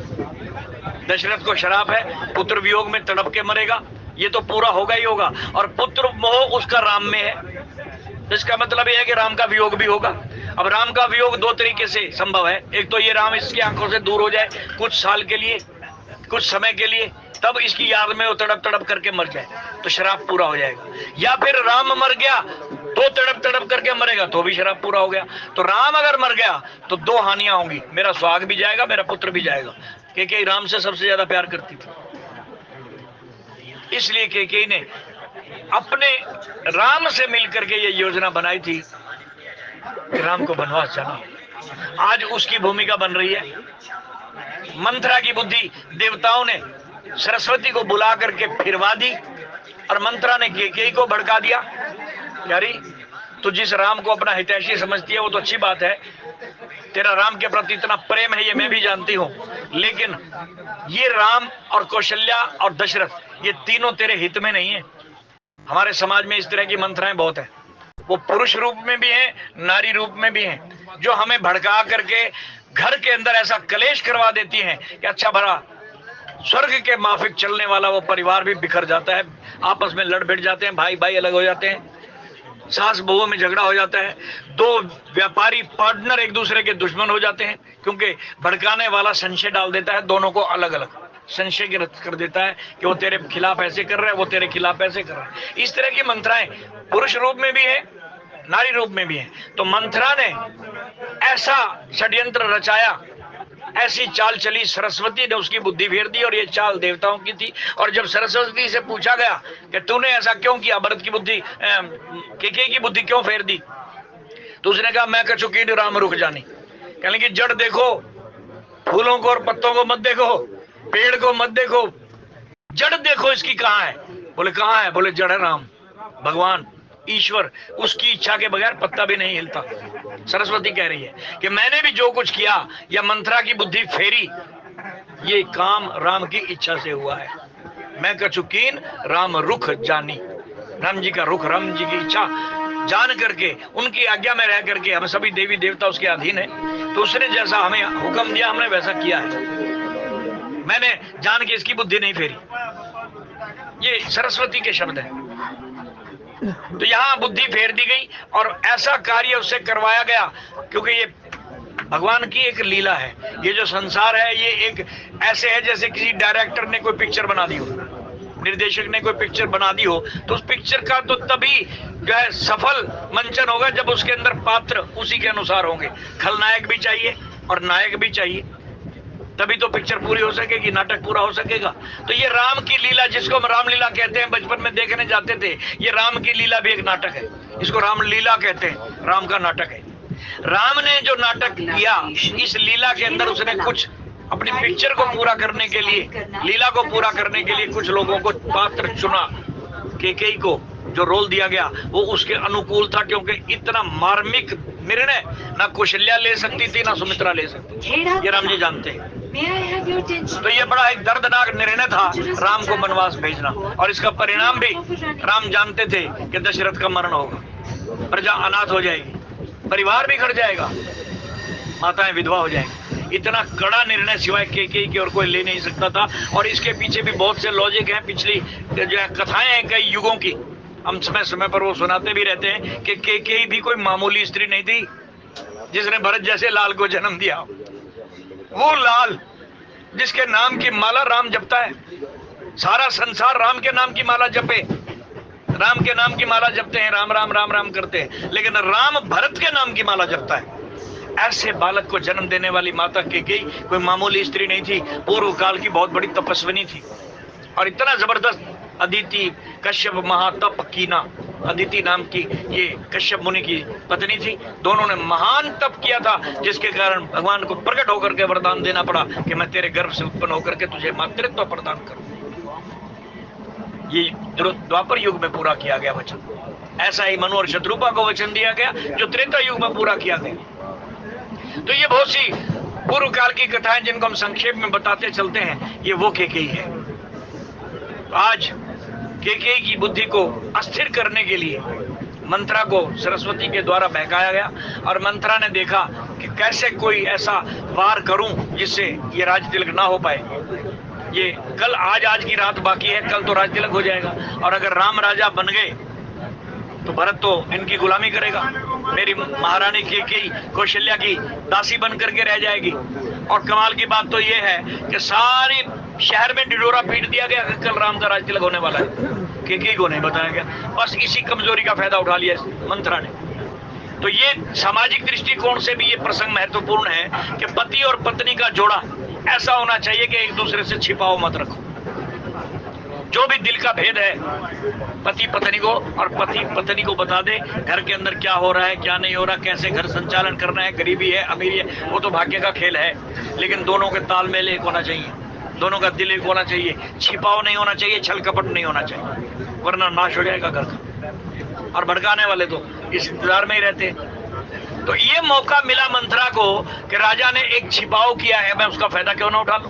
दशरथ को शराप है, पुत्र वियोग में तड़प के मरेगा, ये तो पूरा होगा ही होगा। और पुत्र मोह उसका राम में है, इसका मतलब यह है कि राम का वियोग भी होगा। अब राम का वियोग 2 तरीके से संभव है। एक तो ये राम इसकी आंखों से दूर हो जाए कुछ साल के लिए, कुछ समय के लिए, तब इसकी याद में वो तड़प तड़प करके मर जाए तो शराब पूरा हो जाएगा। या फिर राम मर गया तो तड़प तड़प करके मरेगा तो भी शराब पूरा हो गया। तो राम अगर मर गया तो 2 हानियां होंगी, मेरा सुहाग भी जाएगा, मेरा पुत्र भी जाएगा। केकेई राम से सबसे ज्यादा प्यार करती थी, इसलिए केकेई ने अपने राम से मिलकर के ये योजना बनाई थी कि राम को वनवास जाना। आज उसकी भूमिका बन रही है। मंथरा की बुद्धि देवताओं ने सरस्वती को बुला करके फिरवा दी और मंथरा ने केकेई को भड़का दिया। यारी, तो जिस राम को अपना हितैषी समझती है वो तो अच्छी बात है, तेरा राम के प्रति इतना प्रेम है ये मैं भी जानती हूँ, लेकिन ये राम और कौशल्या और दशरथ ये तीनों तेरे हित में नहीं है। हमारे समाज में इस तरह की मंथराएं बहुत है, वो पुरुष रूप में भी हैं, नारी रूप में भी हैं, जो हमें भड़का करके घर के अंदर ऐसा कलेश करवा देती हैं कि अच्छा भला स्वर्ग के माफिक चलने वाला वो परिवार भी बिखर जाता है, आपस में लड़ भिड़ जाते हैं, भाई भाई अलग हो जाते हैं, सास बहुओं में झगड़ा हो जाता है, 2 व्यापारी पार्टनर एक दूसरे के दुश्मन हो जाते हैं, क्योंकि भड़काने वाला संशय डाल देता है, दोनों को अलग अलग संशय गिरफ्त कर देता है कि वो तेरे खिलाफ ऐसे कर रहा है, वो तेरे खिलाफ ऐसे कर रहा है। इस तरह की मंथराएं पुरुष रूप में भी है, नारी रूप में भी है। तो मंथरा ने ऐसा षड्यंत्र रचाया, ऐसी चाल चली, सरस्वती ने उसकी बुद्धि फेर दी और ये चाल देवताओं की थी। और जब सरस्वती से पूछा गया कि तूने ऐसा क्यों किया, भरत की बुद्धि, केकेई की बुद्धि क्यों फेर दी, तो उसने कहा मैं कछुकी राम रुख जानी। कहने की जड़ देखो, फूलों को और पत्तों को मत देखो, पेड़ को मत देखो, जड़ देखो इसकी कहाँ है। बोले कहाँ है? बोले जड़ है राम, भगवान ईश्वर, उसकी इच्छा के बगैर पत्ता भी नहीं हिलता। सरस्वती कह रही है कि मैंने भी जो कुछ किया या मंथरा की बुद्धि फेरी, ये काम राम की इच्छा से हुआ है। मैं कछुकीन राम रुख जानी, राम जी का रुख, राम जी की इच्छा जान करके, उनकी आज्ञा में रह करके, हम सभी देवी देवता उसके अधीन है, तो उसने जैसा हमें हुक्म दिया हमने वैसा किया है। मैंने जान के इसकी बुद्धि नहीं फेरी। ये सरस्वती के शब्द हैं। तो यहां बुद्धि फेर दी गई और ऐसा कार्य उससे करवाया गया, क्योंकि ये भगवान की एक लीला है। ये जो संसार है ये एक ऐसे है जैसे किसी डायरेक्टर ने कोई पिक्चर बना दी हो, निर्देशक ने कोई पिक्चर बना दी हो, तो उस पिक्चर का तो तभी जो है सफल मंचन होगा जब उसके अंदर पात्र उसी के अनुसार होंगे। खलनायक भी चाहिए और नायक भी चाहिए, तभी तो पिक्चर पूरी हो सकेगी, नाटक पूरा हो सकेगा। तो ये राम की लीला, जिसको हम रामलीला कहते हैं, बचपन में देखने जाते थे, ये राम की लीला भी एक नाटक है, इसको रामलीला कहते हैं, राम का नाटक है। राम ने जो नाटक किया, इस लीला के अंदर उसने कुछ अपनी पिक्चर को पूरा करने के लिए, लीला को पूरा करने के लिए कुछ लोगों को पात्र चुना। केकेई को जो रोल दिया गया वो उसके अनुकूल था, क्योंकि इतना मार्मिक निर्णय ना कौशल्या ले सकती थी ना सुमित्रा ले सकती थी, ये राम जी जानते हैं। तो ये बड़ा एक दर्दनाक निर्णय था राम को वनवास भेजना, और इसका परिणाम भी राम जानते थे कि दशरथ का मरण होगा, प्रजा अनाथ हो जाएगी, परिवार भी खड़ जाएगा, माताएं विधवा हो जाएंगी। इतना कड़ा निर्णय सिवाय केकेई की और कोई ले नहीं सकता था। और इसके पीछे भी बहुत से लॉजिक हैं, पिछली जो है कथाएं हैं कई युगों की, हम समय समय पर वो सुनाते भी रहते हैं कि केकेई भी कोई मामूली स्त्री नहीं थी जिसने भरत जैसे लाल को जन्म दिया। वो लाल जिसके नाम की माला राम जपता है, सारा संसार राम के नाम की माला जपे, राम के नाम की माला जपते हैं, राम राम राम राम करते हैं, लेकिन राम भरत के नाम की माला जपता है। ऐसे बालक को जन्म देने वाली माता केकेई कोई मामूली स्त्री नहीं थी, पूर्व काल की बहुत बड़ी तपस्विनी थी। और इतना जबरदस्त अदिति कश्यप महातप कीना, अदिति नाम की ये कश्यप मुनि की पत्नी थी। दोनों ने महान तप किया था, जिसके कारण भगवान को प्रकट होकर के वरदान देना पड़ा कि मैं तेरे गर्भ से उत्पन्न होकर के तुझे मातृत्व प्रदान करूं। ये द्वापर युग में पूरा किया गया वचन। ऐसा ही मनु और शत्रुपा को वचन दिया गया जो त्रेता युग में पूरा किया गया। तो ये बहुत सी पूर्व काल की कथाएं जिनको हम संक्षेप में बताते चलते हैं, ये वो केकई है। आज केकई की बुद्धि को अस्थिर करने के लिए मंत्रा को सरस्वती के द्वारा बहकाया गया, और मंत्रा ने देखा कि कैसे कोई ऐसा वार करूं जिससे ये राज तिलक ना हो पाए। ये कल आज की रात बाकी है, कल तो राज तिलक हो जाएगा, और अगर राम राजा बन गए तो भरत तो इनकी गुलामी करेगा। मेरी महारानी केकई कौशल्या की दासी बन करके रह जाएगी। और कमाल की बात तो ये है कि सारी शहर में ढिढोरा पीट दिया गया कि कल राम का राज तिलक होने वाला है, केकई को नहीं बताया गया। बस इसी कमजोरी का फायदा उठा लिया मंत्रा ने। तो ये सामाजिक दृष्टिकोण से भी ये प्रसंग महत्वपूर्ण है कि पति और पत्नी का जोड़ा ऐसा होना चाहिए कि एक दूसरे से छिपाओ मत रखो। जो भी दिल का भेद है पति पत्नी को, और पति पत्नी को बता दे घर के अंदर क्या हो रहा है क्या नहीं हो रहा, कैसे घर संचालन करना है, गरीबी है अमीरी है, वो तो भाग्य का खेल है। लेकिन दोनों के तालमेल एक होना चाहिए, दोनों का दिल एक होना चाहिए, छिपाव नहीं होना चाहिए, छल कपट नहीं होना चाहिए, वरना नाश हो जाएगा घर का। और भड़काने वाले तो इस इंतजार में ही रहते हैं। तो ये मौका मिला मंत्रा को कि राजा ने एक छिपाव किया है, मैं उसका फायदा क्यों ना उठा लूं।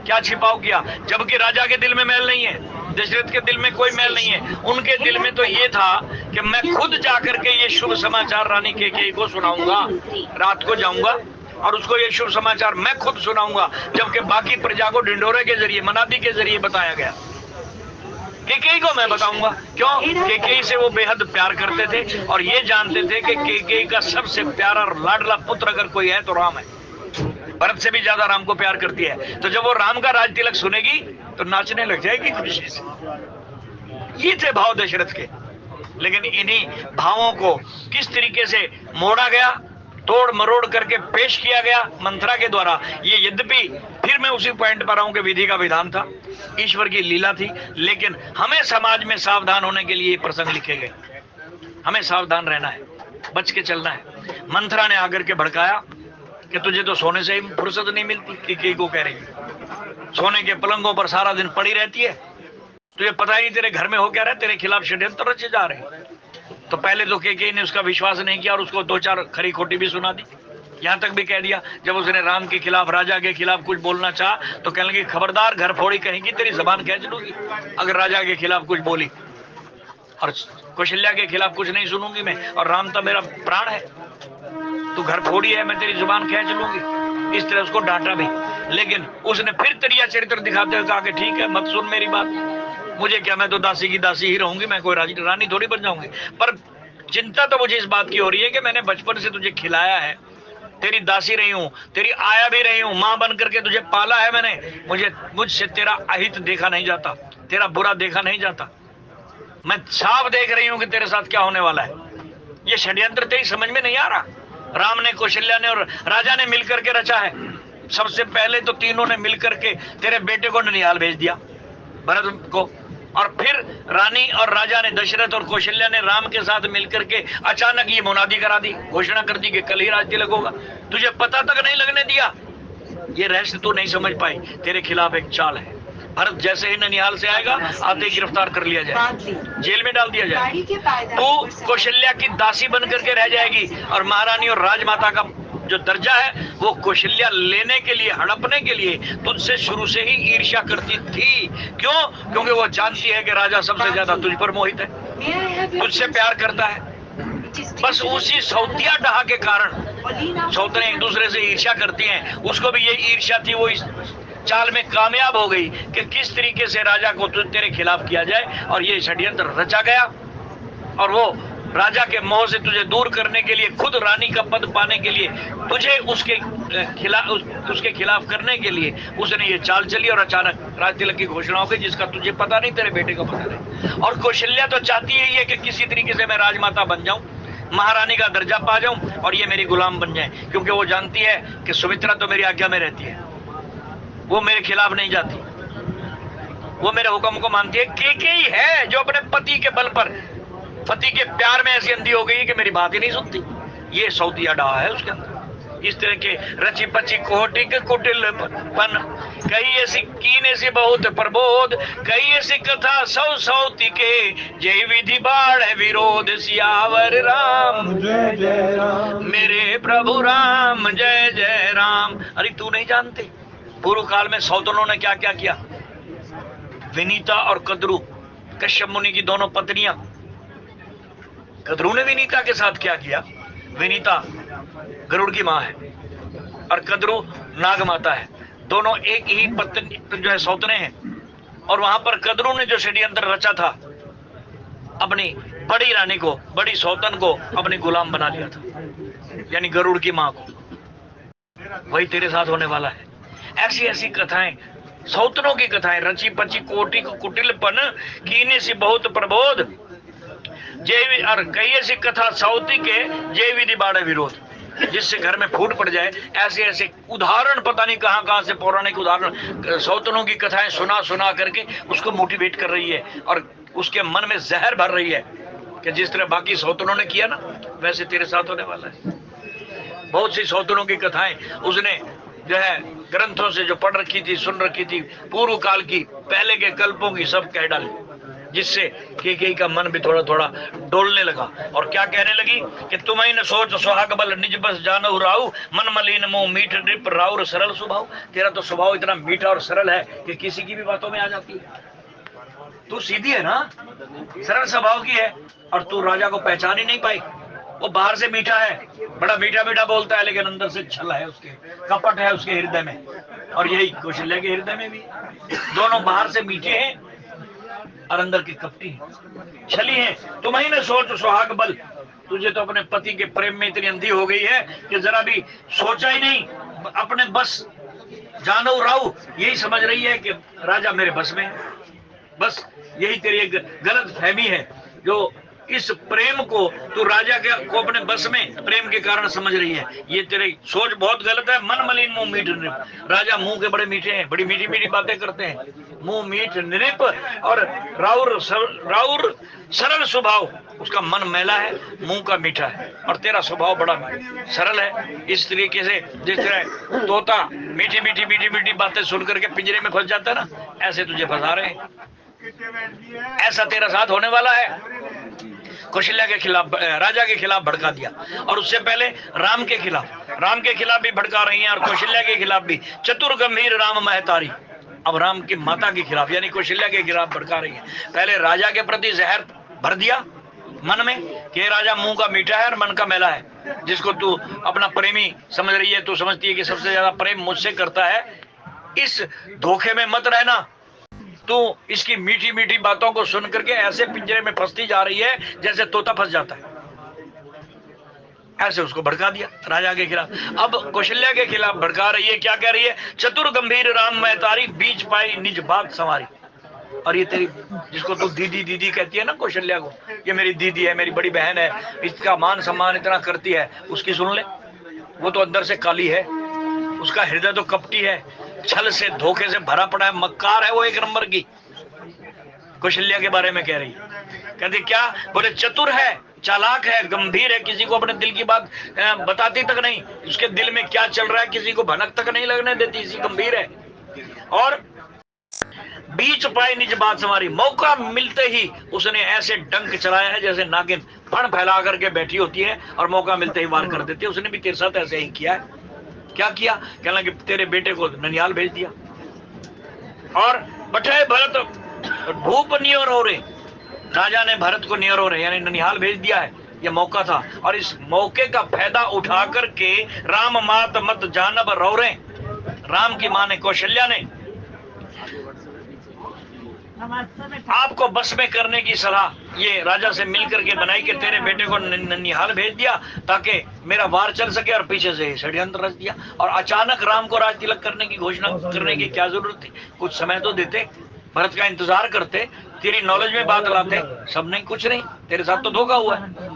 क्या छिपाव किया? जबकि राजा के दिल में मैल नहीं है, दशरथ के दिल में कोई मैल नहीं है। उनके दिल में तो ये था कि मैं खुद जाकर के ये शुभ समाचार रानी केकई को सुनाऊंगा, रात को जाऊंगा और उसको ये शुभ समाचार मैं खुद सुनाऊंगा, जबकि बाकी प्रजा को ढिंढोरे के जरिए, मनादी के जरिए बताया गया। केकई को मैं बताऊंगा। क्यों? केकई से वो बेहद प्यार करते थे और ये जानते थे कि केकई का सबसे प्यारा और लाडला पुत्र अगर कोई है तो राम है। भरत से भी ज्यादा राम को प्यार करती है। तो जब वो राम का राज तिलक सुनेगी तो नाचने लग जाएगी खुशी से। ये थे भाव दशरथ के। लेकिन इन्हीं भावों को किस तरीके से मोड़ा गया, तोड़ मरोड़ करके पेश किया गया मंत्रा के द्वारा, ये यद्यपि फिर मैं उसी पॉइंट पर आऊं कि विधि का विधान था, ईश्वर की लीला थी, लेकिन हमें समाज में सावधान होने के लिए प्रसंग लिखे गए। हमें सावधान रहना है, बच के चलना है। मंत्रा ने आकर के भड़काया कि तुझे तो सोने से ही फुर्सत नहीं मिलती, केकई को कह रही सोने के पलंगों पर सारा दिन पड़ी रहती है, तुझे पता ही नहीं तेरे घर में हो क्या रहा है, तेरे खिलाफ षड्यंत्र रचे जा रहे हैं। तो पहले तो केकई ने उसका विश्वास नहीं किया और उसको 2-4 खरी खोटी भी सुना दी। यहां तक भी कह दिया, जब उसने राम के खिलाफ, राजा के खिलाफ कुछ बोलना चाहा तो कहने लगी खबरदार, घर फोड़ी कहेंगी, तेरी जबान खींच लूंगी अगर राजा के खिलाफ कुछ बोली, और कौशल्या के खिलाफ कुछ नहीं सुनूंगी मैं, और राम तो मेरा प्राण है, तू घर फोड़ी है, मैं तेरी जुबान खींच लूंगी। इस तरह उसको डांटा भी। लेकिन उसने फिर तरिया चरित्र दिखाते हुए कहा कि ठीक है, मत सुन मेरी बात, मुझे क्या, मैं तो दासी की दासी ही रहूंगी, मैं कोई रानी थोड़ी बन जाऊंगी। पर चिंता तो मुझे इस बात की हो रही है कि मैंने बचपन से तुझे खिलाया है, तेरी दासी रही हूं, तेरी आया भी रही हूं, मां बन करके तुझे पाला है मैंने, मुझसे तेरा अहित देखा नहीं जाता, तेरा बुरा देखा नहीं जाता। मैं साफ देख रही हूं कि तेरे साथ क्या होने वाला है। ये षड्यंत्र तेरी समझ में नहीं आ रहा? राम ने, कौशल्या ने और राजा ने मिलकर के रचा है। सबसे पहले तो तीनों ने मिलकर के तेरे बेटे को ननिहाल भेज दिया, भरत को, और फिर रानी और राजा ने, दशरथ और कौशल्या ने राम के साथ मिलकर के अचानक ये मुनादी करा दी, घोषणा कर दी कि कल ही राज तिलक होगा। तुझे पता तक नहीं लगने दिया। ये रहस्य तू नहीं समझ पाई, तेरे खिलाफ एक चाल है। भरत जैसे ही ननिहाल से आएगा आते ही गिरफ्तार कर लिया जाए, जेल में डाल दिया जाए। तू कौशल्या की दासी बन करके रह जाएगी और महारानी और राजमाता का जो दर्जा है वो कौशल्या लेने के लिए, हड़पने के लिए तुझसे शुरू से ही ईर्ष्या करती थी। क्यों? क्योंकि वो जानती है कि राजा सबसे ज्यादा तुझ पर मोहित है, तुझसे प्यार करता है। बस उसी सौतिया डहा के कारण सौतने एक दूसरे से ईर्ष्या करती हैं, उसको भी ये ईर्ष्या थी, वो इस चाल में कामयाब हो गई कि किस तरीके से राजा को तेरे खिलाफ किया जाए, और ये षड्यंत्र रचा गया। और वो राजा के मोह से तुझे दूर करने के लिए, खुद रानी का पद पाने के लिए, तुझे उसके खिलाफ करने के लिए उसने ये चाल चली, और अचानक राज तिलक की घोषणा हो गई जिसका तुझे पता नहीं, तेरे बेटे को पता नहीं। और कौशल्या तो चाहती है कि किसी तरीके से मैं राजमाता बन जाऊं, महारानी का दर्जा पा जाऊं और ये मेरी गुलाम बन जाए, क्योंकि वो जानती है कि सुमित्रा तो मेरी आज्ञा में रहती है, वो मेरे खिलाफ नहीं जाती। वो मेरे हुक्म को मानती है। केकई है जो अपने पति के बल पर, पति के प्यार में ऐसी अंधी हो गई कि मेरी बात ही नहीं सुनती। ये सौतिया डा है उसके अंदर। इस तरह के रची पची कोटिक कुटिल पन, कई ऐसी कीने से बहुत प्रबोध, कई ऐसी कथा सौ सौती के, जय विधि बाढ़ विरोध, सियावर राम जय जय राम, मेरे प्रभु राम जय जय राम। अरे तू नहीं जानते पूर्व काल में सौतनों ने क्या क्या किया? विनीता और कद्रू, कश्यप मुनि की दोनों पत्नियां। कद्रू ने विनीता के साथ क्या किया? विनीता गरुड़ की माँ है और कद्रू नाग माता है। दोनों एक ही पत्नी जो है सौतने हैं। और वहां पर कद्रू ने जो षड्यंत्र रचा था, अपनी बड़ी रानी को, बड़ी सौतन को अपनी गुलाम बना लिया था, यानी गरुड़ की माँ को। वही तेरे साथ होने वाला है। ऐसी ऐसी कथाएं, सौतनों की कथाएं, रची पची कोटि कुटिलपन, कीने से बहुत प्रबोध, जय और कई ऐसी कथा सौती के, जय विधि बाढ़ विरोध, जिससे घर में फूट पड़ जाए। ऐसे ऐसे उदाहरण पता नहीं कहां कहां से पौराणिक उदाहरण सौतनों की कथाएं सुना सुना करके उसको मोटिवेट कर रही है और उसके मन में जहर भर रही है कि जिस तरह बाकी सौतनों ने किया ना, वैसे तेरे साथ होने वाला है। बहुत सी सौतनों की कथाएं उसने जो है ग्रंथों से जो पढ़ रखी थी, सुन रखी थी, पूर्व काल की, पहले के कल्पों की, सब कह डाली, जिससे केकई का मन भी थोड़ा थोड़ा डोलने लगा। और क्या कहने लगी कि तुम्हें न सोच सुहाग बल, निज बस जानो राऊ, मन मलिन मुंह मीठ नृप राउर सरल स्वभाव। तेरा तो स्वभाव इतना मीठा और सरल है कि किसी की भी बातों में आ जाती है। तू सीधी है ना, सरल स्वभाव की है, और तू राजा को पहचान ही नहीं पाई। वो बाहर से मीठा है, बड़ा मीठा मीठा बोलता है, लेकिन अंदर से छल है उसके, कपट है उसके हृदय में। और यही कौशल्या के हृदय में भी। दोनों बाहर से मीठे हैं और अंदर के कपटी हैं, छली हैं। तुम्हें न सोच सुहाग बल, तुझे तो अपने पति के प्रेम में इतनी अंधी हो गई है कि जरा भी सोचा ही नहीं, अपने बस जानो राऊ, यही समझ रही है कि राजा मेरे बस में है। बस यही तेरी एक गलत फहमी है, जो इस प्रेम को तू राजा को अपने बस में प्रेम के कारण समझ रही है। ये तेरी सोच बहुत गलत है। मन मलिन मुंह मीठ नृप, राजा मुंह के बड़े मीठे हैं, बड़ी मीठी मीठी बातें करते हैं, मुंह मीठ नृप, और राउर सरल स्वभाव, उसका मन मैला है, मुंह का मीठा है, और तेरा स्वभाव बड़ा सरल है। इस तरीके से जिस तरह तोता मीठी मीठी मीठी मीठी बातें सुन करके पिंजरे में फंस जाता है ना, ऐसे तुझे फंसा रहे हैं। ऐसा तेरा साथ होने वाला है। कौशल्या के खिलाफ, राजा के खिलाफ भड़का दिया, और उससे पहले राम के खिलाफ भी भड़का रही हैं, और कौशल्या के खिलाफ भी। चतुर गंभीर राम महतारी, अब राम की माता के खिलाफ यानी कौशल्या के खिलाफ भड़का रही है। पहले राजा के प्रति जहर भर दिया मन में कि राजा मुंह का मीठा है और मन का मैला है, जिसको तू अपना प्रेमी समझ रही है। तू समझती है कि सबसे ज्यादा प्रेम मुझसे करता है। इस धोखे में मत रहना। तू इसकी मीठी मीठी बातों को सुन करके ऐसे पिंजरे में फंसती जा रही है जैसे तोता फंस जाता है। ऐसे उसको भड़का दिया राजा के खिलाफ। अब कौशल्या के खिलाफ भड़का रही है। क्या कह रही है? चतुर गंभीर राम महतारी, बीच पाई निज बात संवारी। और ये तेरी, जिसको तू दीदी दीदी कहती है ना कौशल्या को, ये मेरी दीदी है, मेरी बड़ी बहन है, इसका मान सम्मान इतना करती है, उसकी सुन ले। वो तो अंदर से काली है, उसका हृदय तो कपटी है, छल से धोखे से भरा पड़ा है, मक्कार है वो एक नंबर की। कौशल्या के बारे में कह रही, कहती क्या? बोले चतुर है, चालाक है, गंभीर है, किसी को अपने दिल की बात बताती तक नहीं, उसके दिल में क्या चल रहा है किसी को भनक तक नहीं लगने देती, इसी गंभीर है। और बीच पाए निज बात संवारी, मौका मिलते ही उसने ऐसे डंक चलाया है जैसे नागिन फण फैला करके बैठी होती है और मौका मिलते ही वार कर देती है। उसने भी तेरे साथ ऐसे ही किया है। क्या किया? कहना कि तेरे बेटे को ननिहाल भेज दिया, और बठे भरत भूप नियर हो रहे, राजा ने भरत को नियर हो रहे यानी ननिहाल भेज दिया है। यह मौका था, और इस मौके का फायदा उठा करके राम मात मत जानब रौरे, राम की मां ने, कौशल्या ने आपको बस में करने की सलाह ये राजा से मिलकर के बनाई कि तेरे बेटे को ननिहाल भेज दिया ताकि मेरा वार चल सके, और पीछे से षड्यंत्र रच दिया। और अचानक राम को राज तिलक करने की घोषणा करने की क्या जरूरत थी? कुछ समय तो देते, भरत का इंतजार करते, तेरी नॉलेज में बात लाते। सब नहीं, कुछ नहीं, तेरे साथ तो धोखा हुआ है।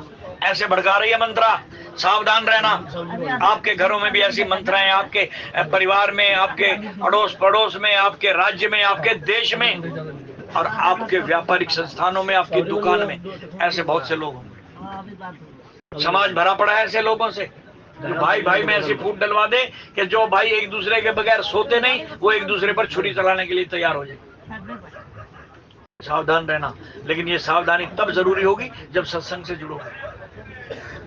ऐसे भड़का रही है मंत्रा। सावधान रहना। आपके घरों में भी ऐसी मंत्राएं, आपके परिवार में, आपके अड़ोस पड़ोस में, आपके राज्य में, आपके देश में और आपके व्यापारिक संस्थानों में, आपकी दुकान में ऐसे बहुत से लोग होंगे। समाज भरा पड़ा है ऐसे लोगों से जो भाई भाई में ऐसी फूट डलवा दे कि जो भाई एक दूसरे के बगैर सोते नहीं, वो एक दूसरे पर छुरी चलाने के लिए तैयार हो जाए। सावधान रहना। लेकिन ये सावधानी तब जरूरी होगी जब सत्संग से जुड़ो।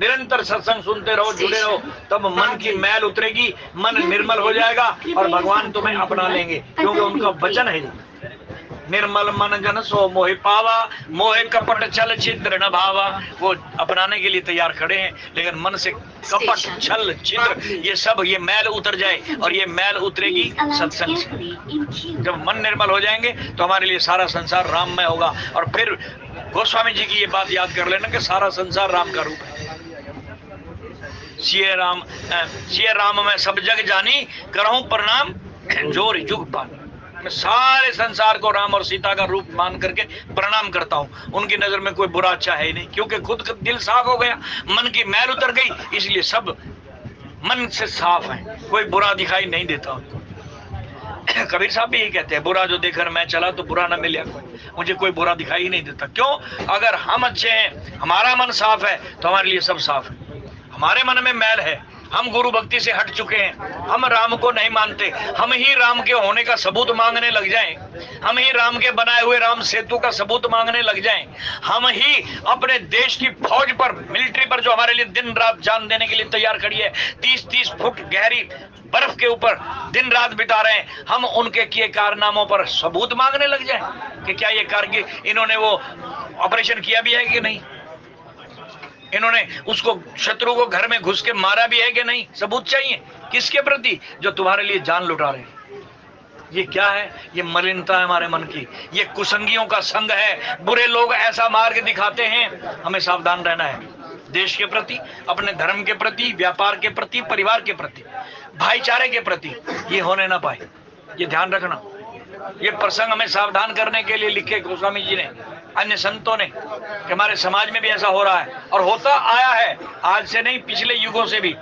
निरंतर सत्संग सुनते रहो, जुड़े रहो, तब मन की मैल उतरेगी, मन निर्मल हो जाएगा और भगवान तुम्हें अपना लेंगे, क्योंकि उनका वचन है निर्मल मन जन सो मोहि पावा, मोहे कपट छल छिद्र न भावा। वो अपनाने के लिए तैयार खड़े हैं, लेकिन मन से कपट छल छिद्र ये सब, ये मैल उतर जाए, और ये मैल उतरेगी सत्संग से। जब मन निर्मल हो जाएंगे तो हमारे लिए सारा संसार राममय होगा। और फिर गोस्वामी जी की ये बात याद कर लेना कि सारा संसार राम का रूप है। सिय राम मैं सब जग जानी, करहूं प्रणाम जोर जुग पानी। मैं सारे संसार को राम और सीता का रूप मान करके प्रणाम करता हूँ। उनकी नजर में कोई बुरा अच्छा है ही नहीं, क्योंकि खुद का दिल साफ हो गया, मन की मैल उतर गई, इसलिए सब मन से साफ है, कोई बुरा दिखाई नहीं देता उनको। कबीर साहब भी यही कहते हैं, बुरा जो देखकर मैं चला तो बुरा ना मिले कोई, मुझे कोई बुरा दिखाई ही नहीं देता। क्यों? अगर हम अच्छे हैं, हमारा मन साफ है, तो हमारे लिए सब साफ है। हमारे मन में मैल है, हम गुरु भक्ति से हट चुके हैं, हम राम को नहीं मानते, हम ही राम के होने का सबूत मांगने लग जाएं, हम ही राम के बनाए हुए राम सेतु का सबूत मांगने लग जाएं, हम ही अपने देश की फौज पर, मिलिट्री पर, जो हमारे लिए दिन रात जान देने के लिए तैयार खड़ी है, 30-30 फुट गहरी बर्फ के ऊपर दिन रात बिता रहे हैं, हम उनके किए कारनामों पर सबूत मांगने लग जाएं कि क्या ये कारगिल इन्होंने वो ऑपरेशन किया भी है कि नहीं, इन्होंने उसको शत्रु को घर में घुस के मारा भी है कि नहीं। सबूत चाहिए किसके प्रति? जो तुम्हारे लिए जान लुटा रहे हैं। ये क्या है? ये मलिनता है हमारे मन की, ये कुसंगियों का संग है। बुरे लोग ऐसा मार्ग दिखाते हैं, हमें सावधान रहना है। देश के प्रति, अपने धर्म के प्रति, व्यापार के प्रति, परिवार के प्रति, भाईचारे के प्रति ये होने ना पाए, ये ध्यान रखना। ये प्रसंग हमें सावधान करने के लिए लिखे गोस्वामी जी ने, अन्य संतों ने, कि हमारे समाज में भी ऐसा हो रहा है और होता आया है, आज से नहीं, पिछले युगों से भी,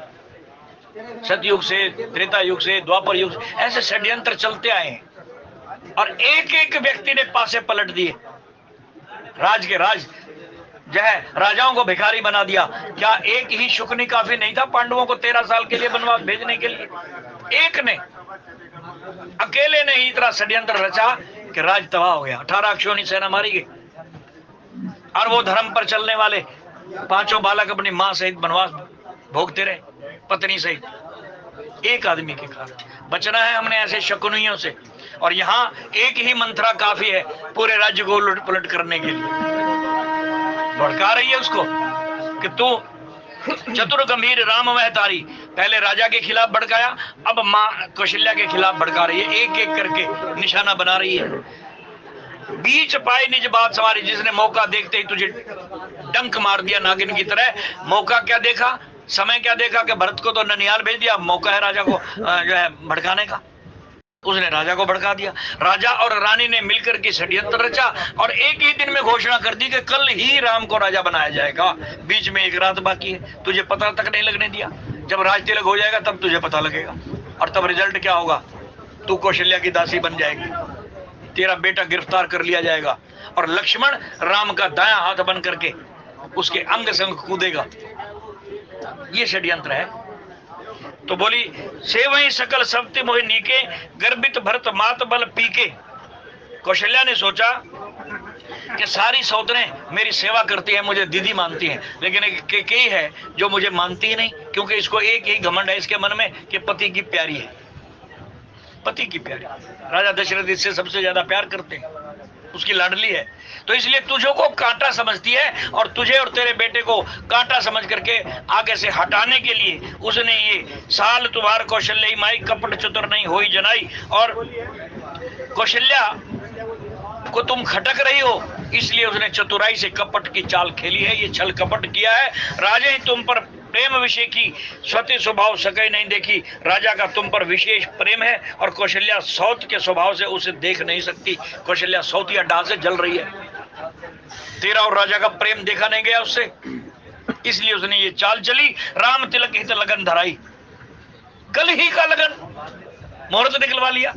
सतयुग से, त्रेता युग से, द्वापर युग से ऐसे षड्यंत्र चलते आए हैं और एक एक व्यक्ति ने पासे पलट दिए। राज के राज जो है, राजाओं को भिखारी बना दिया। क्या एक ही शुकनी काफी नहीं था पांडवों को 13 साल के लिए वनवास भेजने के लिए? एक ने, अकेले ने ही इतना षड्यंत्र रचा कि राज तबाह हो गया। 18 अक्षौहिणी सेना मारी गई और वो धर्म पर चलने वाले 5 बालक अपनी मां सहित वनवास भोगते रहे, पत्नी सहित। एक आदमी के कारण बचना है हमने ऐसे शकुनियों से। और यहाँ एक ही मंत्रा काफी है पूरे राज्य को उलट पुलट करने के लिए। भड़का रही है उसको कि तू चतुर गंभीर राम वह तारी। पहले राजा के खिलाफ भड़काया, अब मां कौशल्या के खिलाफ भड़का रही है, एक एक करके निशाना बना रही है। बीच पाए निज बात सवारी, जिसने मौका देखते ही तुझे डंक मार दिया नागिन की तरह। मौका क्या देखा, समय क्या देखा कि भरत को तो ननिहाल भेज दिया, मौका है राजा को जो है भड़काने का। उसने राजा को भड़का दिया। राजा और रानी ने मिलकर के षड्यंत्र रचा और एक ही दिन में घोषणा कर दी कि कल ही राम को राजा बनाया जाएगा। बीच में एक रात बाकी है, तुझे पता तक नहीं लगने दिया। जब राज तिलक हो जाएगा तब तुझे पता लगेगा, और तब रिजल्ट क्या होगा, तू कौशल्या की दासी बन जाएगी, तेरा बेटा गिरफ्तार कर लिया जाएगा और लक्ष्मण राम का दायां हाथ बन करके उसके अंग संग कूदेगा। ये षड्यंत्र है। तो बोली से वही सकल सप्ति मोहि नीके, गर्भित भरत मात बल पीके। कौशल्या ने सोचा कि सारी सौतनें मेरी सेवा करती हैं, मुझे दीदी मानती हैं, लेकिन एक केकई है जो मुझे मानती ही नहीं, क्योंकि इसको एक ही घमंड है इसके मन में कि पति की प्यारी है, पति की प्यारी। राजा दशरथ इससे सबसे ज्यादा प्यार करते हैं, उसकी लाडली है। तो इसलिए तुझे को कांटा समझती है और तुझे और तेरे बेटे को कांटा समझ करके आगे से हटाने के लिए उसने ये साल तुम्हार कौशल्या माई कपट चतुर नहीं होई जनाई। और कौशल्या को तुम खटक रही हो, इसलिए उसने चतुराई से कपट की चाल खेली है, ये छल कपट किया है। राजा ही तुम पर प्रेम विषय की स्वति स्वभाव सके नहीं देखी। राजा का तुम पर विशेष प्रेम है और कौशल्या सौत के स्वभाव से उसे देख नहीं सकती। कौशल्या सौतिया डाल से जल रही है। तेरा और राजा का प्रेम देखा नहीं गया उससे, इसलिए उसने ये चाल चली, राम तिलक हित लगन धराई। कल ही का लगन, मुहूर्त निकलवा लिया,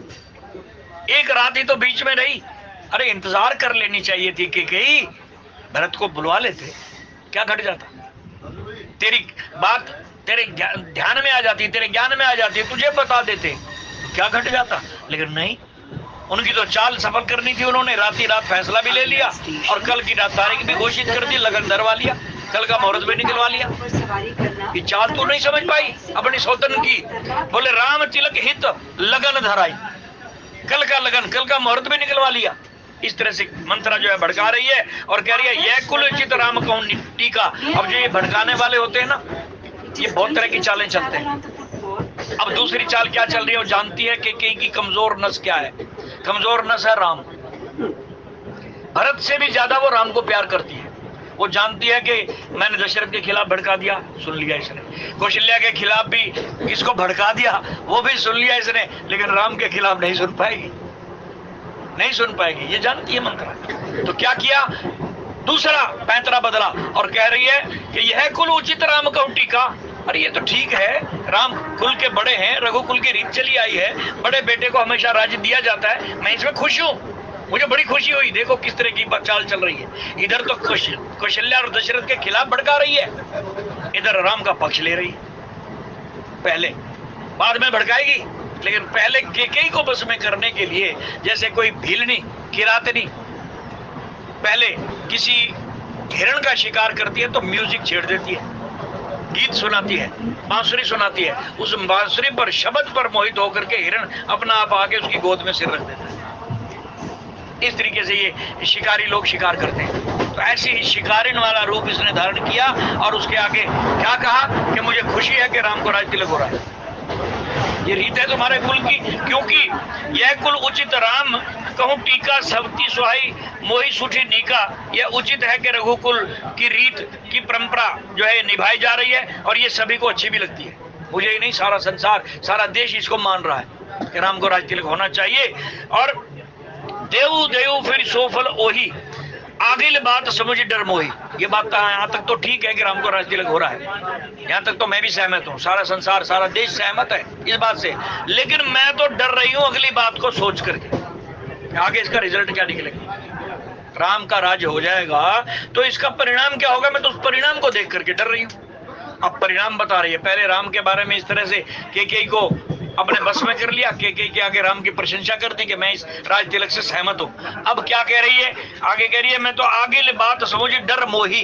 एक रात ही तो बीच में रही। अरे इंतजार कर लेनी चाहिए थी कि कहीं भरत को बुलवा लेते, क्या घट जाता? तेरी बात तेरे ध्यान में आ जाती, तेरे ज्ञान में आ जाती, तुझे बता देते, क्या घट जाता? लेकिन नहीं, उनकी तो चाल सफल करनी थी। उन्होंने रात ही रात फैसला भी ले लिया और कल की रात तारीख भी घोषित कर दी, लगन धरवा लिया, कल का मुहूर्त भी निकलवा लिया। ये चाल तो नहीं समझ पाई अपनी सौतन की। बोले राम तिलक हित लगन धराई, कल का लगन, कल का मुहूर्त भी निकलवा लिया। इस तरह से मंत्रा जो है भड़का रही है और कह रही है यह कुल उचित राम कहूं टीका। अब जो ये भड़काने वाले होते हैं ना, ये बहुत तरह की चालें चलते हैं। अब दूसरी चाल क्या चल रही है, वो जानती है कि की कमजोर नस क्या है। कमजोर नस है राम। भरत से भी ज्यादा वो राम को प्यार करती है। वो जानती है कि मैंने दशरथ के खिलाफ भड़का दिया, सुन लिया इसने, कौशल्या के खिलाफ भी इसको भड़का दिया, वो भी सुन लिया इसने, लेकिन राम के खिलाफ नहीं सुन पाएगी, नहीं सुन पाएगी, ये जानती है मंत्रा। तो क्या किया, दूसरा पैंतरा बदला और कह रही है कि यह कुल उचित राम कहूं टीका। अरे ये तो ठीक है, राम कुल के बड़े हैं, रघुकुल की रीत चली आई है, बड़े बेटे को हमेशा राज्य दिया जाता है, मैं इसमें खुश हूं, मुझे बड़ी खुशी हुई। देखो किस तरह की चाल चल रही है, इधर तो कौशल्या और दशरथ के खिलाफ भड़का रही है, इधर राम का पक्ष ले रही है। पहले बाद में भड़काएगी, लेकिन पहले केकई को बस में करने के लिए, जैसे कोई भीलनी किरातनी पहले किसी हिरण का शिकार करती है तो म्यूजिक छेड़ देती है, गीत सुनाती है, बांसुरी सुनाती है, उस बांसुरी पर शब्द पर मोहित होकर के हिरण अपना आप आके उसकी गोद में सिर रख देता है। इस तरीके से ये शिकारी लोग शिकार करते हैं। तो ऐसे ही शिकारिन वाला रूप इसने धारण किया और उसके आगे क्या कहा कि मुझे खुशी है कि राम को राज तिलक हो रहा है। ये रीत है तुम्हारे कुल की, क्योंकि यह कुल उचित राम कहूं टीका, सबकी सुहाई मोही सुठी नीका। यह उचित है कि रघुकुल की रीत की परंपरा जो है निभाई जा रही है और ये सभी को अच्छी भी लगती है। मुझे ही नहीं, सारा संसार, सारा देश इसको मान रहा है कि राम को राज तिलक होना चाहिए। और देव देव फिर सोफल ओही, आगे बात समझ डर मोही। ये बात यहाँ तक तो ठीक है कि राम को राज तिलक हो रहा है, यहाँ तक तो मैं भी सहमत हूँ, सारा संसार, सारा देश सहमत है इस बात से। लेकिन मैं तो डर रही हूँ अगली बात को सोच करके, आगे इसका रिजल्ट क्या निकलेगा। राम का राज हो जाएगा तो इसका परिणाम क्या होगा, मैं तो उस परिणाम को देख करके डर रही हूँ। अब परिणाम बता रही है, पहले राम के बारे में इस तरह से केकई को अपने बस में कर लिया, केकई के आगे राम की प्रशंसा करती कि मैं इस राज तिलक से सहमत हूं। अब क्या कह रही है, आगे कह रही है मैं तो आगे बात समझ डर मोही,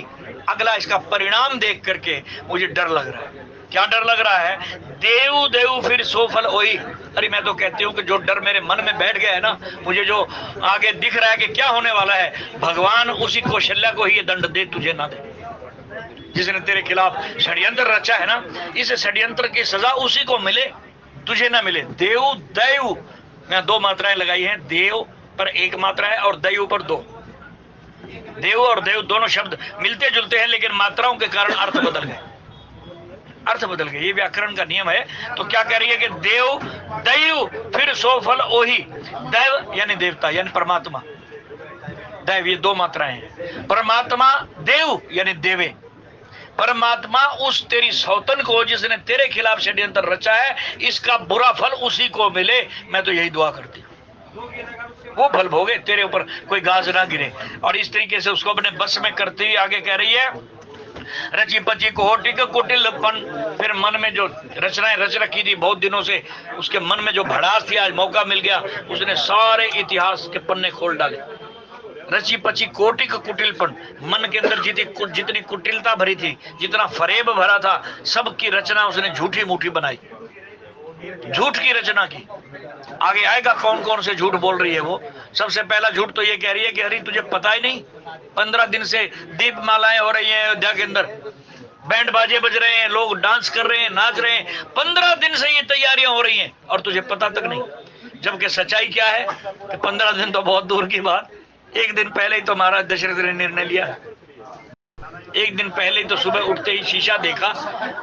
अगला इसका परिणाम देख करके मुझे डर लग रहा है। क्या डर लग रहा है, देव देव फिर सोफल ओही। अरे मैं तो कहती हूँ कि जो डर मेरे मन में बैठ गया है ना, मुझे जो आगे दिख रहा है कि क्या होने वाला है, भगवान उसी कौशल्या को ही ये दंड दे, तुझे ना दे, जिसने तेरे खिलाफ षड्यंत्र रचा है ना, इस षड्यंत्र की सजा उसी को मिले, तुझे ना मिले। देव दैव, मैं दो मात्राएं लगाई हैं, देव पर एक मात्रा है और दैव पर दो। देव और देव दोनों शब्द मिलते जुलते हैं, लेकिन मात्राओं के कारण अर्थ बदल गए, अर्थ बदल गए, ये व्याकरण का नियम है। तो क्या कह रही है कि देव दैव फिर सोफल ओही। दैव यानी देवता यानी परमात्मा, दैव ये दो मात्राएं हैं। परमात्मा देव यानी देवे, परमात्मा उस तेरी सौतन को जिसने तेरे खिलाफ षड्यंत्र रचा है, इसका बुरा फल उसी को मिले। मैं तो यही दुआ करती हूँ, वो फल भोगे, तेरे ऊपर कोई गाज ना गिरे। और इस तरीके से उसको अपने बस में करते हुए आगे कह रही है, रची पची कोटिक कुटिलपन। फिर मन में जो रचनाएं रच रखी थी बहुत दिनों से, उसके मन में जो भड़ास थी, आज मौका मिल गया, उसने सारे इतिहास के पन्ने खोल डाले। रची पची कोटिक कुटिलपन, मन के अंदर जितनी कुटिलता भरी थी, जितना फरेब भरा था, सबकी रचना उसने झूठी मूठी बनाई, झूठ की रचना की। आगे आएगा कौन कौन से झूठ बोल रही है वो। सबसे पहला झूठ तो ये कह रही है कि अरे तुझे पता ही नहीं, 15 दिन से दीप मालाएं हो रही हैं अयोध्या के अंदर, बैंड बाजे बज रहे हैं, लोग डांस कर रहे हैं, नाच रहे हैं, 15 दिन से ये तैयारियां हो रही हैं और तुझे पता तक नहीं। जबकि सच्चाई क्या है कि 15 दिन तो बहुत दूर की बात, एक दिन पहले ही तो महाराज दशरथ ने निर्णय लिया। एक दिन पहले ही तो सुबह उठते ही शीशा देखा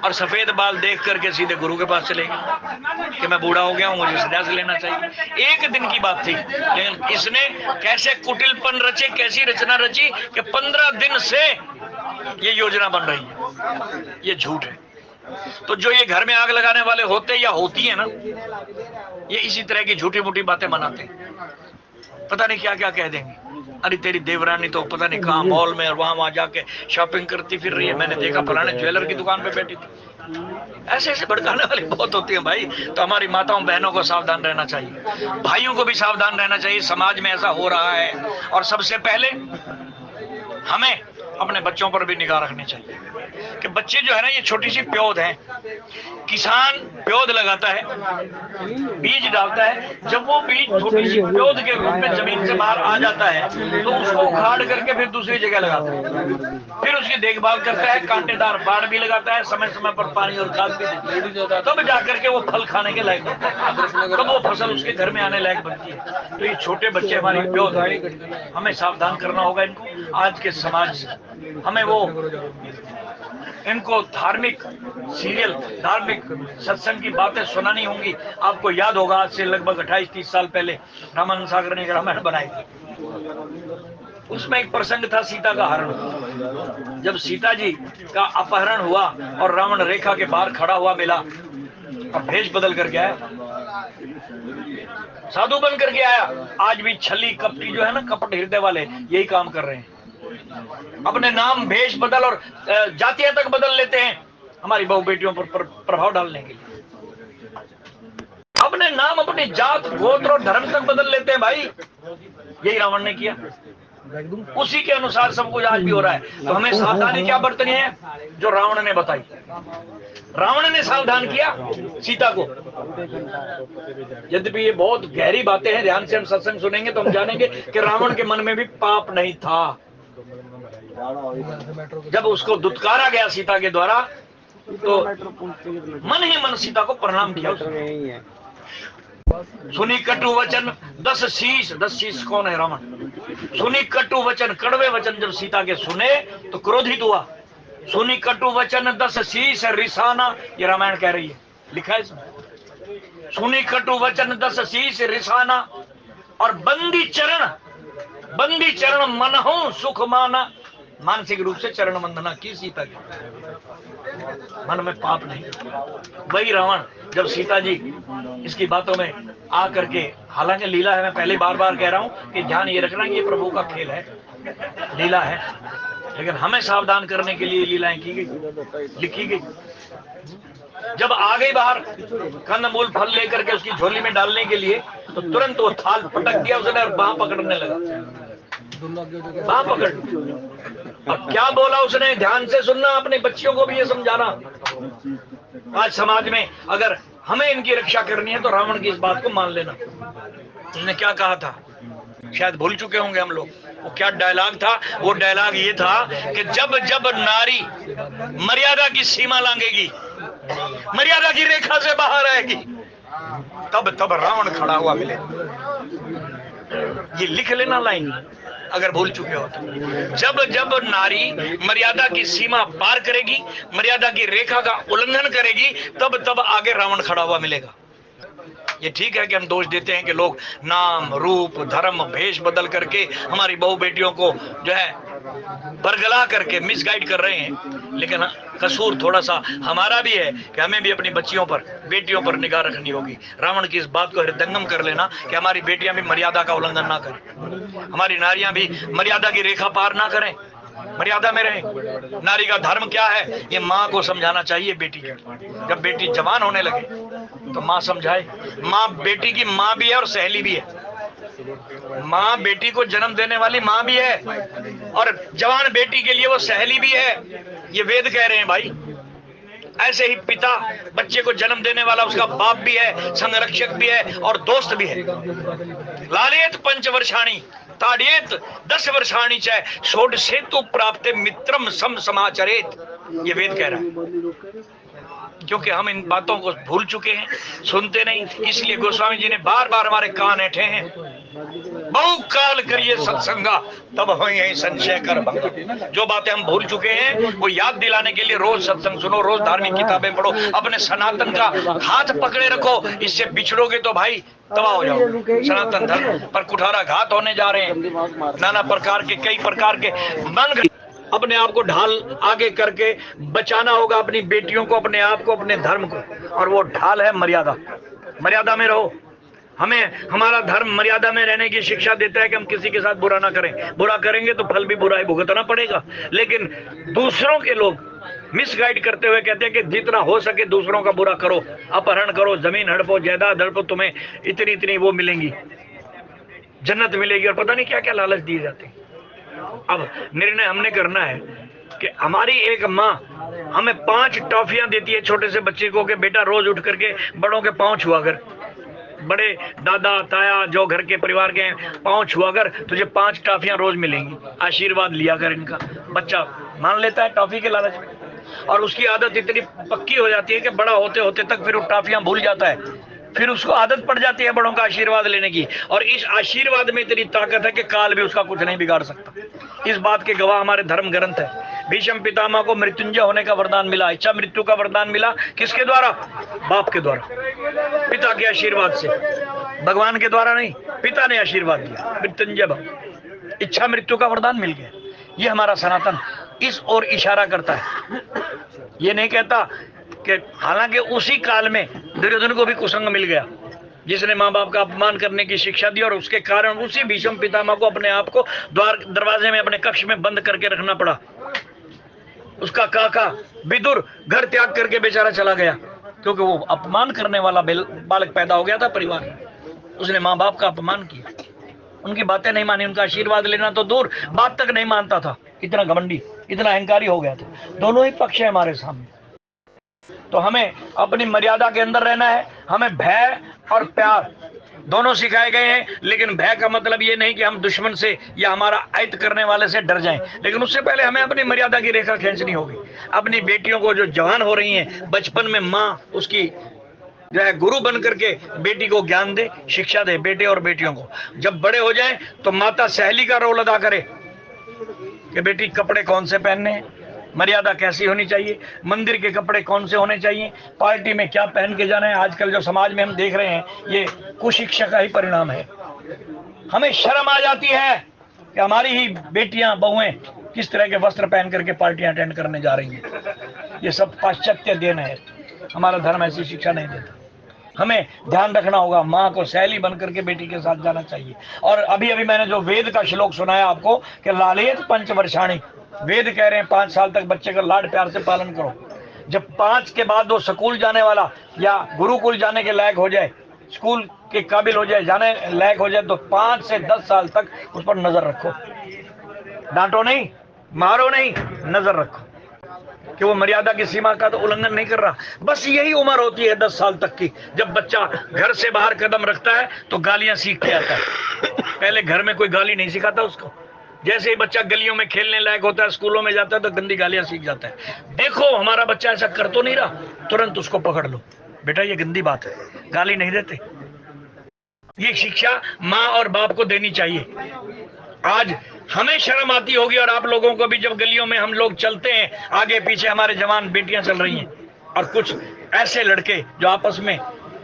और सफेद बाल देख करके सीधे गुरु के पास चले गए कि मैं बूढ़ा हो गया हूं, मुझे संन्यास लेना चाहिए। एक दिन की बात थी, लेकिन इसने कैसे कुटिलपन रचे, कैसी रचना रची कि 15 दिन से ये योजना बन रही है। ये झूठ है। तो जो ये घर में आग लगाने वाले होते या होती है ना, ये इसी तरह की झूठी मूठी बातें बनाते हैं, पता नहीं क्या क्या कह देंगे। अरे तेरी देवरानी तो पता नहीं कहाँ मॉल में और वहां जाके शॉपिंग करती फिर रही है, मैंने देखा फलाने ज्वेलर की दुकान पे बैठी थी। ऐसे ऐसे भड़काने वाली बहुत होती है भाई। तो हमारी माताओं बहनों को सावधान रहना चाहिए, भाइयों को भी सावधान रहना चाहिए। समाज में ऐसा हो रहा है, और सबसे पहले हमें अपने बच्चों पर भी निगाह रखनी चाहिए कि बच्चे जो है ना, ये छोटी सी प्योद है। किसान प्योद लगाता है, बीज डालता है, जब वो बीज छोटी सी प्योद के रूप में जमीन से बाहर आ जाता है तो उसको उखाड़ करके फिर दूसरी जगह लगाता है, फिर उसकी देखभाल करता है, कांटेदार बाड़ भी लगाता है, समय समय पर पानी और खाद भी देता है, तब जाकर के वो फल खाने के लायक बनता है, तब वो फसल उसके घर में आने लायक बनती है। तो ये छोटे बच्चे हमारी प्योद है, हमें सावधान करना होगा इनको आज के समाज से। हमें वो इनको धार्मिक सीरियल, धार्मिक सत्संग की बातें सुनानी होंगी। आपको याद होगा आज से लगभग 28-30 साल पहले रामानंद सागर ने एक रामायण बनाई थी। उसमें एक प्रसंग था सीता का हरण। जब सीता जी का अपहरण हुआ और रावण रेखा के बाहर खड़ा हुआ मिला और भेष बदल करके आया, साधु बन करके आया। आज भी छली कपटी जो है ना, कपट हृदय वाले यही काम कर रहे हैं, अपने नाम भेष बदल और जातियां तक बदल लेते हैं हमारी बहु बेटियों पर प्रभाव डालने के लिए। अपने नाम, अपनी जात, गोत्र और धर्म तक बदल लेते हैं भाई। यही रावण ने किया, उसी के अनुसार सब कुछ आज भी हो रहा है। तो हमें सावधानी क्या बरतनी है जो रावण ने बताई। रावण ने सावधान किया सीता को। यद्यपि ये बहुत गहरी बातें हैं, ध्यान से हम सत्संग सुनेंगे तो हम जानेंगे कि रावण के मन में भी पाप नहीं था। जब उसको दुत्कारा गया सीता के द्वारा तो मन ही मन सीता को प्रणाम किया उसने। सुनी कटु वचन 10 शीश, 10 शीश कौन है? रावण। सुनी कटु वचन, कड़वे वचन जब सीता के सुने तो क्रोधित हुआ। सुनी कटु वचन 10 शीश रिसाना, ये रामायण कह रही है, लिखा है इसमें। सुनी कटु वचन 10 शीश रिसाना, और बंदी चरण मनहु सुख माना, मानसिक रूप से चरण वंदना की सीता की, मन में पाप नहीं। वही रावण जब सीता जी इसकी बातों में आ करके, हालांकि लीला है, मैं पहले बार बार कह रहा हूं कि ध्यान ये रखना ये प्रभु का खेल है, लीला है, लेकिन हमें सावधान करने के लिए लीलाएं की गई, लिखी गई। जब आ गई बाहर कंदमूल फल लेकर के उसकी झोली में डालने के लिए, तो तुरंत वो थाल पटक दिया उसने और बाह पकड़ने लगा, बाह पकड़। अब क्या बोला उसने? ध्यान से सुनना, अपने बच्चियों को भी ये समझाना। आज समाज में अगर हमें इनकी रक्षा करनी है तो रावण की इस बात को मान लेना। उसने क्या कहा था, शायद भूल चुके होंगे हम लोग। वो क्या डायलॉग था? वो डायलॉग ये था कि जब जब नारी मर्यादा की सीमा लांघेगी, मर्यादा की रेखा से बाहर आएगी, तब तब रावण खड़ा हुआ मिले। ये लिख लेना लाइन, अगर भूल चुके हो तो। जब जब नारी मर्यादा की सीमा पार करेगी, मर्यादा की रेखा का उल्लंघन करेगी, तब तब आगे रावण खड़ा हुआ मिलेगा। ये ठीक है कि हम दोष देते हैं कि लोग नाम, रूप, धर्म, भेष बदल करके हमारी बहु बेटियों को जो है बरगला करके मिसगाइड कर रहे हैं, लेकिन कसूर थोड़ा सा हमारा भी है कि हमें भी अपनी बच्चियों पर, बेटियों पर निगाह रखनी होगी। रावण की इस बात को हृदयंगम कर लेना कि हमारी बेटियां भी मर्यादा का उल्लंघन ना करें, हमारी नारियां भी मर्यादा की रेखा पार ना करें, मर्यादा में रहें। नारी का धर्म क्या है, ये माँ को समझाना चाहिए बेटी को। जब बेटी जवान होने लगे तो माँ समझाए। माँ बेटी की माँ भी है और सहेली भी है। माँ बेटी को जन्म देने वाली माँ भी है और जवान बेटी के लिए वो सहेली भी है, ये वेद कह रहे हैं भाई। ऐसे ही पिता बच्चे को जन्म देने वाला उसका बाप भी है, संरक्षक भी है और दोस्त भी है। लालेत 5 वर्षाणी ताड़ेत 10 वर्षाणी च षोडशेतु प्राप्ते मित्रम सम समाचरेत, ये वेद कह रहा है। क्योंकि हम इन बातों को भूल चुके हैं, सुनते नहीं, इसलिए गोस्वामी जी ने बार बार हमारे कान ऐठे हैं। बहु काल करिए सत्संगा तब हो यही संशय कर भंगा। जो बातें हम भूल चुके हैं वो याद दिलाने के लिए रोज सत्संग सुनो, रोज धार्मिक किताबें पढ़ो, अपने सनातन का हाथ पकड़े रखो। इससे बिछड़ोगे तो भाई तबाह हो जाओ। सनातन धर्म पर कुठारा घात होने जा रहे हैं, नाना प्रकार के, कई प्रकार के मन अपने आप को ढाल आगे करके बचाना होगा अपनी बेटियों को, अपने आप को, अपने धर्म को, और वो ढाल है मर्यादा। मर्यादा में रहो। हमें हमारा धर्म मर्यादा में रहने की शिक्षा देता है कि हम किसी के साथ बुरा ना करें। बुरा करेंगे तो फल भी बुरा ही भुगतना पड़ेगा। लेकिन दूसरों के लोग मिसगाइड करते हुए कहते हैं कि जितना हो सके दूसरों का बुरा करो, अपहरण करो, जमीन हड़पो, जायदाद हड़पो, तुम्हें इतनी इतनी वो मिलेंगी, जन्नत मिलेगी, और पता नहीं क्या क्या लालच दिए जाते हैं। अब निर्णय हमने करना है कि हमारी एक माँ हमें 5 टॉफियां देती है छोटे से बच्चे को कि बेटा रोज उठ करके बड़ों के पांव छुआ कर, बड़े दादा ताया जो घर के परिवार के पांव छुआ कर, तुझे 5 टॉफियां रोज मिलेंगी, आशीर्वाद लिया कर इनका। बच्चा मान लेता है टॉफी के लालच में, और उसकी आदत इतनी पक्की हो जाती है कि बड़ा होते होते तक फिर वो टॉफियां भूल जाता है। फिर उसको आदत पड़ जाती है बड़ों का आशीर्वाद लेने की, और इस आशीर्वाद में इतनी ताकत है कि काल भी उसका कुछ नहीं बिगाड़ सकता। इस बात के गवाह हमारे धर्म ग्रंथ है। भीष्म पितामह को मृत्युंजय होने का वरदान मिला, इच्छा मृत्यु का वरदान मिला, किसके द्वारा? बाप के द्वारा, पिता के आशीर्वाद से, भगवान के द्वारा नहीं, पिता ने आशीर्वाद दिया, मृत्युंजय भव, इच्छा मृत्यु का वरदान मिल गया। ये हमारा सनातन इस ओर इशारा करता है। ये नहीं कहता कि, हालांकि उसी काल में दुर्योधन को भी कुसंग मिल गया, जिसने माँ बाप का अपमान करने की शिक्षा दी, और उसके कारण उसी भीष्म पितामह को अपने आप को दरवाजे में अपने कक्ष में बंद करके रखना पड़ा। उसका काका विदुर घर त्याग करके बेचारा चला गया, क्योंकि वो अपमान करने वाला बालक पैदा हो गया था परिवार में। उसने माँ बाप का अपमान किया, उनकी बातें नहीं मानी, उनका आशीर्वाद लेना तो दूर, बात तक नहीं मानता था। इतना घमंडी, इतना अहंकारी हो गया था। दोनों ही पक्ष है हमारे सामने। तो हमें अपनी मर्यादा के अंदर रहना है। हमें भय और प्यार दोनों सिखाए गए हैं, लेकिन भय का मतलब ये नहीं कि हम दुश्मन से या हमारा आयत करने वाले से डर जाएं, लेकिन उससे पहले हमें अपनी मर्यादा की रेखा खींचनी होगी। अपनी बेटियों को जो जवान हो रही हैं, बचपन में माँ उसकी जो है गुरु बन करके बेटी को ज्ञान दे, शिक्षा दे, बेटे और बेटियों को। जब बड़े हो जाएं तो माता सहेली का रोल अदा करे कि बेटी कपड़े कौन से पहनने हैं, मर्यादा कैसी होनी चाहिए, मंदिर के कपड़े कौन से होने चाहिए, पार्टी में क्या पहन के जाना है। आजकल जो समाज में हम देख रहे हैं, ये कुशिक्षा का ही परिणाम है। हमें शर्म आ जाती है कि हमारी ही बेटियां बहुएं किस तरह के वस्त्र पहन करके पार्टियां अटेंड करने जा रही हैं। ये सब पाश्चात्य देन है, हमारा धर्म ऐसी शिक्षा नहीं देता। हमें ध्यान रखना होगा, माँ को सहेली बन करके बेटी के साथ जाना चाहिए। और अभी अभी मैंने जो वेद का श्लोक सुनाया आपको कि लालेत पंचवर्षाणी, वेद कह रहे हैं 5 साल तक बच्चे का लाड प्यार से पालन करो। जब 5 के बाद वो स्कूल जाने वाला या गुरुकुल जाने के लायक हो जाए, स्कूल के काबिल हो जाए, जाने लायक हो जाए, तो 5 से 10 साल तक उस पर नजर रखो। डांटो नहीं, मारो नहीं, नजर रखो कि वो मर्यादा की सीमा का तो उल्लंघन नहीं कर रहा। बस यही उम्र होती है 10 साल तक की, जब बच्चा घर से बाहर कदम रखता है तो गालियां सीख के आता है। पहले घर में कोई गाली नहीं सिखाता उसको। जैसे ही बच्चा गलियों में खेलने लायक होता है, स्कूलों में जाता है, तो गंदी गालियां सीख जाता है। देखो हमारा बच्चा ऐसा कर तो नहीं रहा, तुरंत उसको पकड़ लो, बेटा ये गंदी बात है, गाली नहीं देते। ये शिक्षा माँ और बाप को देनी चाहिए। आज हमें शर्म आती होगी, और आप लोगों को भी, जब गलियों में हम लोग चलते हैं, आगे पीछे हमारे जवान बेटियां चल रही हैं, और कुछ ऐसे लड़के जो आपस में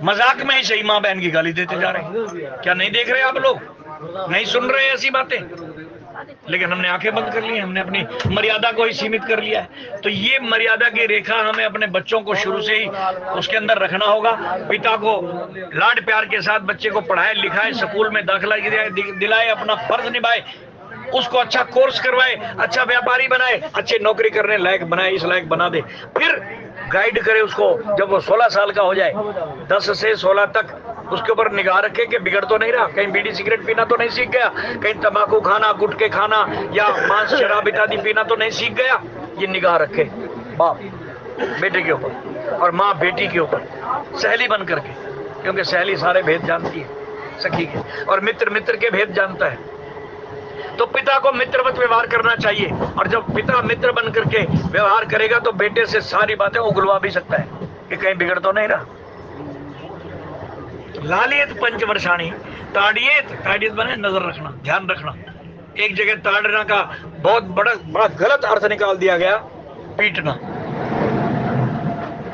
मजाक में ही सही माँ बहन की गाली देते जा रहे हैं। क्या नहीं देख रहे आप लोग? नहीं सुन रहे ऐसी बातें? लेकिन हमने आंखें बंद कर ली हैं, हमने अपनी मर्यादा को ही सीमित कर लिया है। तो ये मर्यादा की रेखा हमें अपने बच्चों को शुरू से ही उसके अंदर रखना होगा। पिता को लाड प्यार के साथ बच्चे को पढ़ाए लिखाए, स्कूल में दाखिला दिलाए, अपना फर्ज निभाए, उसको अच्छा कोर्स करवाए, अच्छा व्यापारी बनाए, अच्छी नौकरी करने लायक बनाए, इस लायक बना दे। फिर गाइड करे उसको, जब वो 16 साल का हो जाए, 10 से 16 तक उसके ऊपर निगाह रखे कि बिगड़ तो नहीं रहा, कहीं बीड़ी सिगरेट पीना तो नहीं सीख गया, कहीं तंबाकू खाना, गुटखे खाना या मांस शराब इत्यादि पीना तो नहीं सीख गया। ये निगाह रखे बाप बेटे के ऊपर और माँ बेटी के ऊपर, सहेली बन करके, क्योंकि सहेली सारे भेद जानती है सखी के, और मित्र मित्र के भेद जानता है। तो पिता को मित्रवत व्यवहार करना चाहिए, और जब पिता मित्र बन करके व्यवहार करेगा तो बेटे से सारी बातें उगलवा भी सकता है कि कहीं बिगड़ तो नहीं रहा। लालियत पंचवर्षाणी, ताड़ियत बने नजर रखना, ध्यान रखना। एक जगह ताड़ना का बहुत बड़ा गलत अर्थ निकाल दिया गया, पीटना।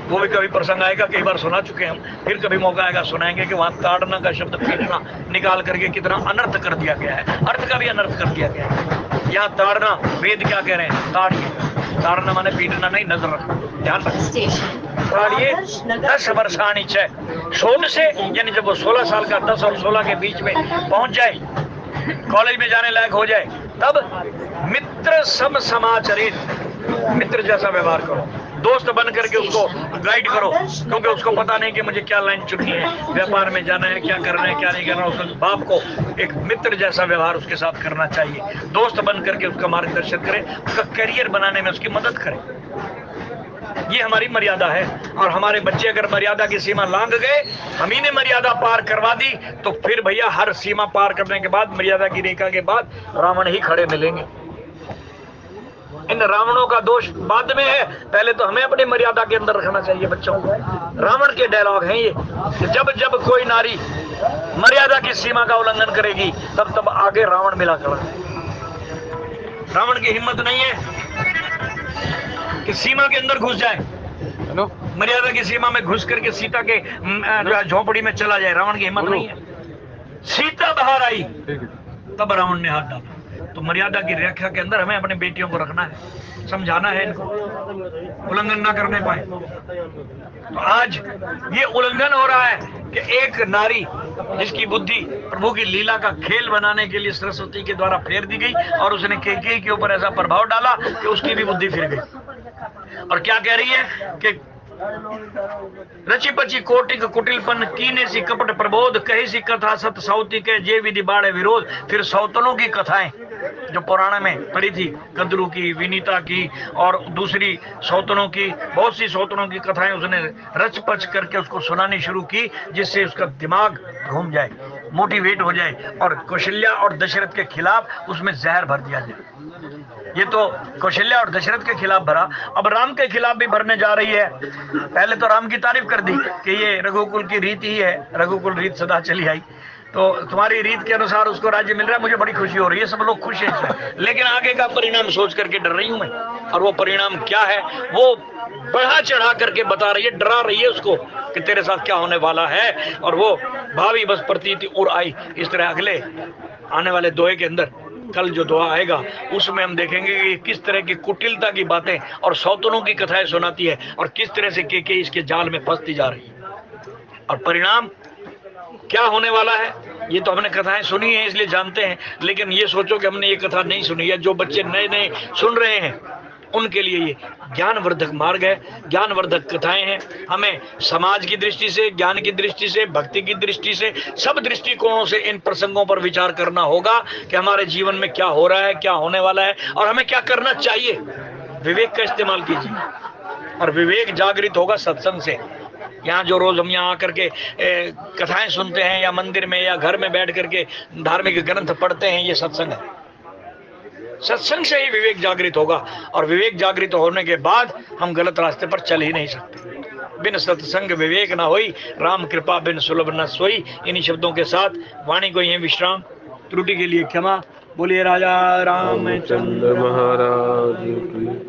वो भी कभी प्रसंग आएगा, कई बार सुना चुके हम, फिर कभी मौका आएगा सुनाएंगे कि वहां ताड़ना का शब्द पीटना निकाल करके कितना अनर्थ कर दिया गया है, अर्थ का भी अनर्थ कर दिया गया है। यहाँ ताड़ना, वेद क्या कह रहे हैं? ताड़िए। ताड़ना माने पीटना नहीं, नजर रखना, ध्यान रखना। ताड़िए 10 वर्षाणी च, 16 से, यानी जब वो 16 साल का, 10 और 16 के बीच में पहुंच जाए, कॉलेज में जाने लायक हो जाए, तब मित्र सम समाचरित, मित्र जैसा व्यवहार करो, दोस्त बन करके उसको गाइड करो, क्योंकि उसको पता नहीं कि मुझे क्या लाइन चुननी है, व्यापार में जाना है, क्या करना है, क्या नहीं करना। उस बाप को एक मित्र जैसा व्यवहार उसके साथ करना चाहिए, दोस्त बन करके उसका मार्गदर्शन करें, उसका करियर बनाने में उसकी मदद करें। ये हमारी मर्यादा है। और हमारे बच्चे अगर मर्यादा की सीमा लांघ गए, हम ही ने मर्यादा पार करवा दी, तो फिर भैया हर सीमा पार करने के बाद, मर्यादा की रेखा के बाद रावण ही खड़े मिलेंगे। इन रावणों का दोष बाद में है, पहले तो हमें अपनी मर्यादा के अंदर रखना चाहिए बच्चों को। रावण के डायलॉग हैं ये, कि जब जब कोई नारी मर्यादा की सीमा का उल्लंघन करेगी, तब तब आगे रावण मिला खड़ा। रावण की हिम्मत नहीं है कि सीमा के अंदर घुस जाए, मर्यादा की सीमा में घुस करके सीता के झोपड़ी में चला जाए। रावण की हिम्मत नहीं है। सीता बाहर आई तब रावण ने हाथ डाला। तो मर्यादा की रेखा के अंदर हमें अपने बेटियों को रखना है, समझाना है, इनको उल्लंघन ना करने पाए। तो आज ये उल्लंघन हो रहा है कि एक नारी जिसकी बुद्धि प्रभु की लीला का खेल बनाने के लिए सरस्वती के द्वारा फेर दी गई, और उसने कैकेयी के ऊपर ऐसा प्रभाव डाला कि उसकी भी बुद्धि फिर गई। और क्या कह रही है कि रची पची कोटिक कुटिलपन कीने सी कपट प्रबोध, कही सी कथा सत सौती के जे विधि बाड़े विरोध। फिर सौतनों की कथाएं जो पुराण में पढ़ी थी, कद्रू की, विनीता की और दूसरी सौतनों की, बहुत सी सौतनों की कथाएं उसने रच पच करके उसको सुनानी शुरू की, जिससे उसका दिमाग घूम जाए, मोटिवेट हो जाए, और कौशल्या और दशरथ के खिलाफ उसमें जहर भर दिया जाए। ये तो कौशल्या और दशरथ के खिलाफ भरा, अब राम के खिलाफ भी भरने जा रही है। पहले तो राम की तारीफ कर दी कि ये रघुकुल की रीत ही है, रघुकुल रीत सदा चली आई, तो तुम्हारी रीत के अनुसार उसको राज्य मिल रहा है, मुझे बड़ी खुशी हो रही है, सब लोग खुश हैं इसमें। लेकिन आगे का परिणाम सोच करके डर रही हूं मैं, और वो परिणाम क्या है वो बढ़ा चढ़ा करके बता रही है, डरा रही है उसको कि तेरे साथ क्या होने वाला है। और वो भावी बस प्रतीति और आई। इस तरह अगले आने वाले दोहे के अंदर, कल जो दोहा आएगा उसमें हम देखेंगे कि किस तरह की कुटिलता की बातें और सौतनों की कथाएं सुनाती है, और किस तरह से कैकेयी इसके जाल में फंसती जा रही है। और परिणाम क्या होने वाला है ये तो हमने कथाएं सुनी है इसलिए जानते हैं, लेकिन ये सोचो कि हमने ये कथा नहीं सुनी है, जो बच्चे नए नए सुन रहे हैं उनके लिए ये ज्ञानवर्धक मार्ग है, ज्ञानवर्धक कथाएं हैं। हमें समाज की दृष्टि से, ज्ञान की दृष्टि से, भक्ति की दृष्टि से, सब दृष्टिकोणों से इन प्रसंगों पर विचार करना होगा कि हमारे जीवन में क्या हो रहा है, क्या होने वाला है, और हमें क्या करना चाहिए। विवेक का इस्तेमाल कीजिए, और विवेक जागृत होगा सत्संग से। यहाँ जो रोज हम यहाँ आकर के कथाएं सुनते हैं, या मंदिर में या घर में बैठ करके धार्मिक ग्रंथ पढ़ते हैं, ये सत्संग है। सत्संग से ही विवेक जागृत होगा, और विवेक जागृत होने के बाद हम गलत रास्ते पर चल ही नहीं सकते। बिन सत्संग विवेक न होई, राम कृपा बिन सुलभ न सोई। इन्हीं शब्दों के साथ वाणी को यहीं विश्राम, त्रुटि के लिए क्षमा। बोलिए राजा रामचंद्र महाराज की।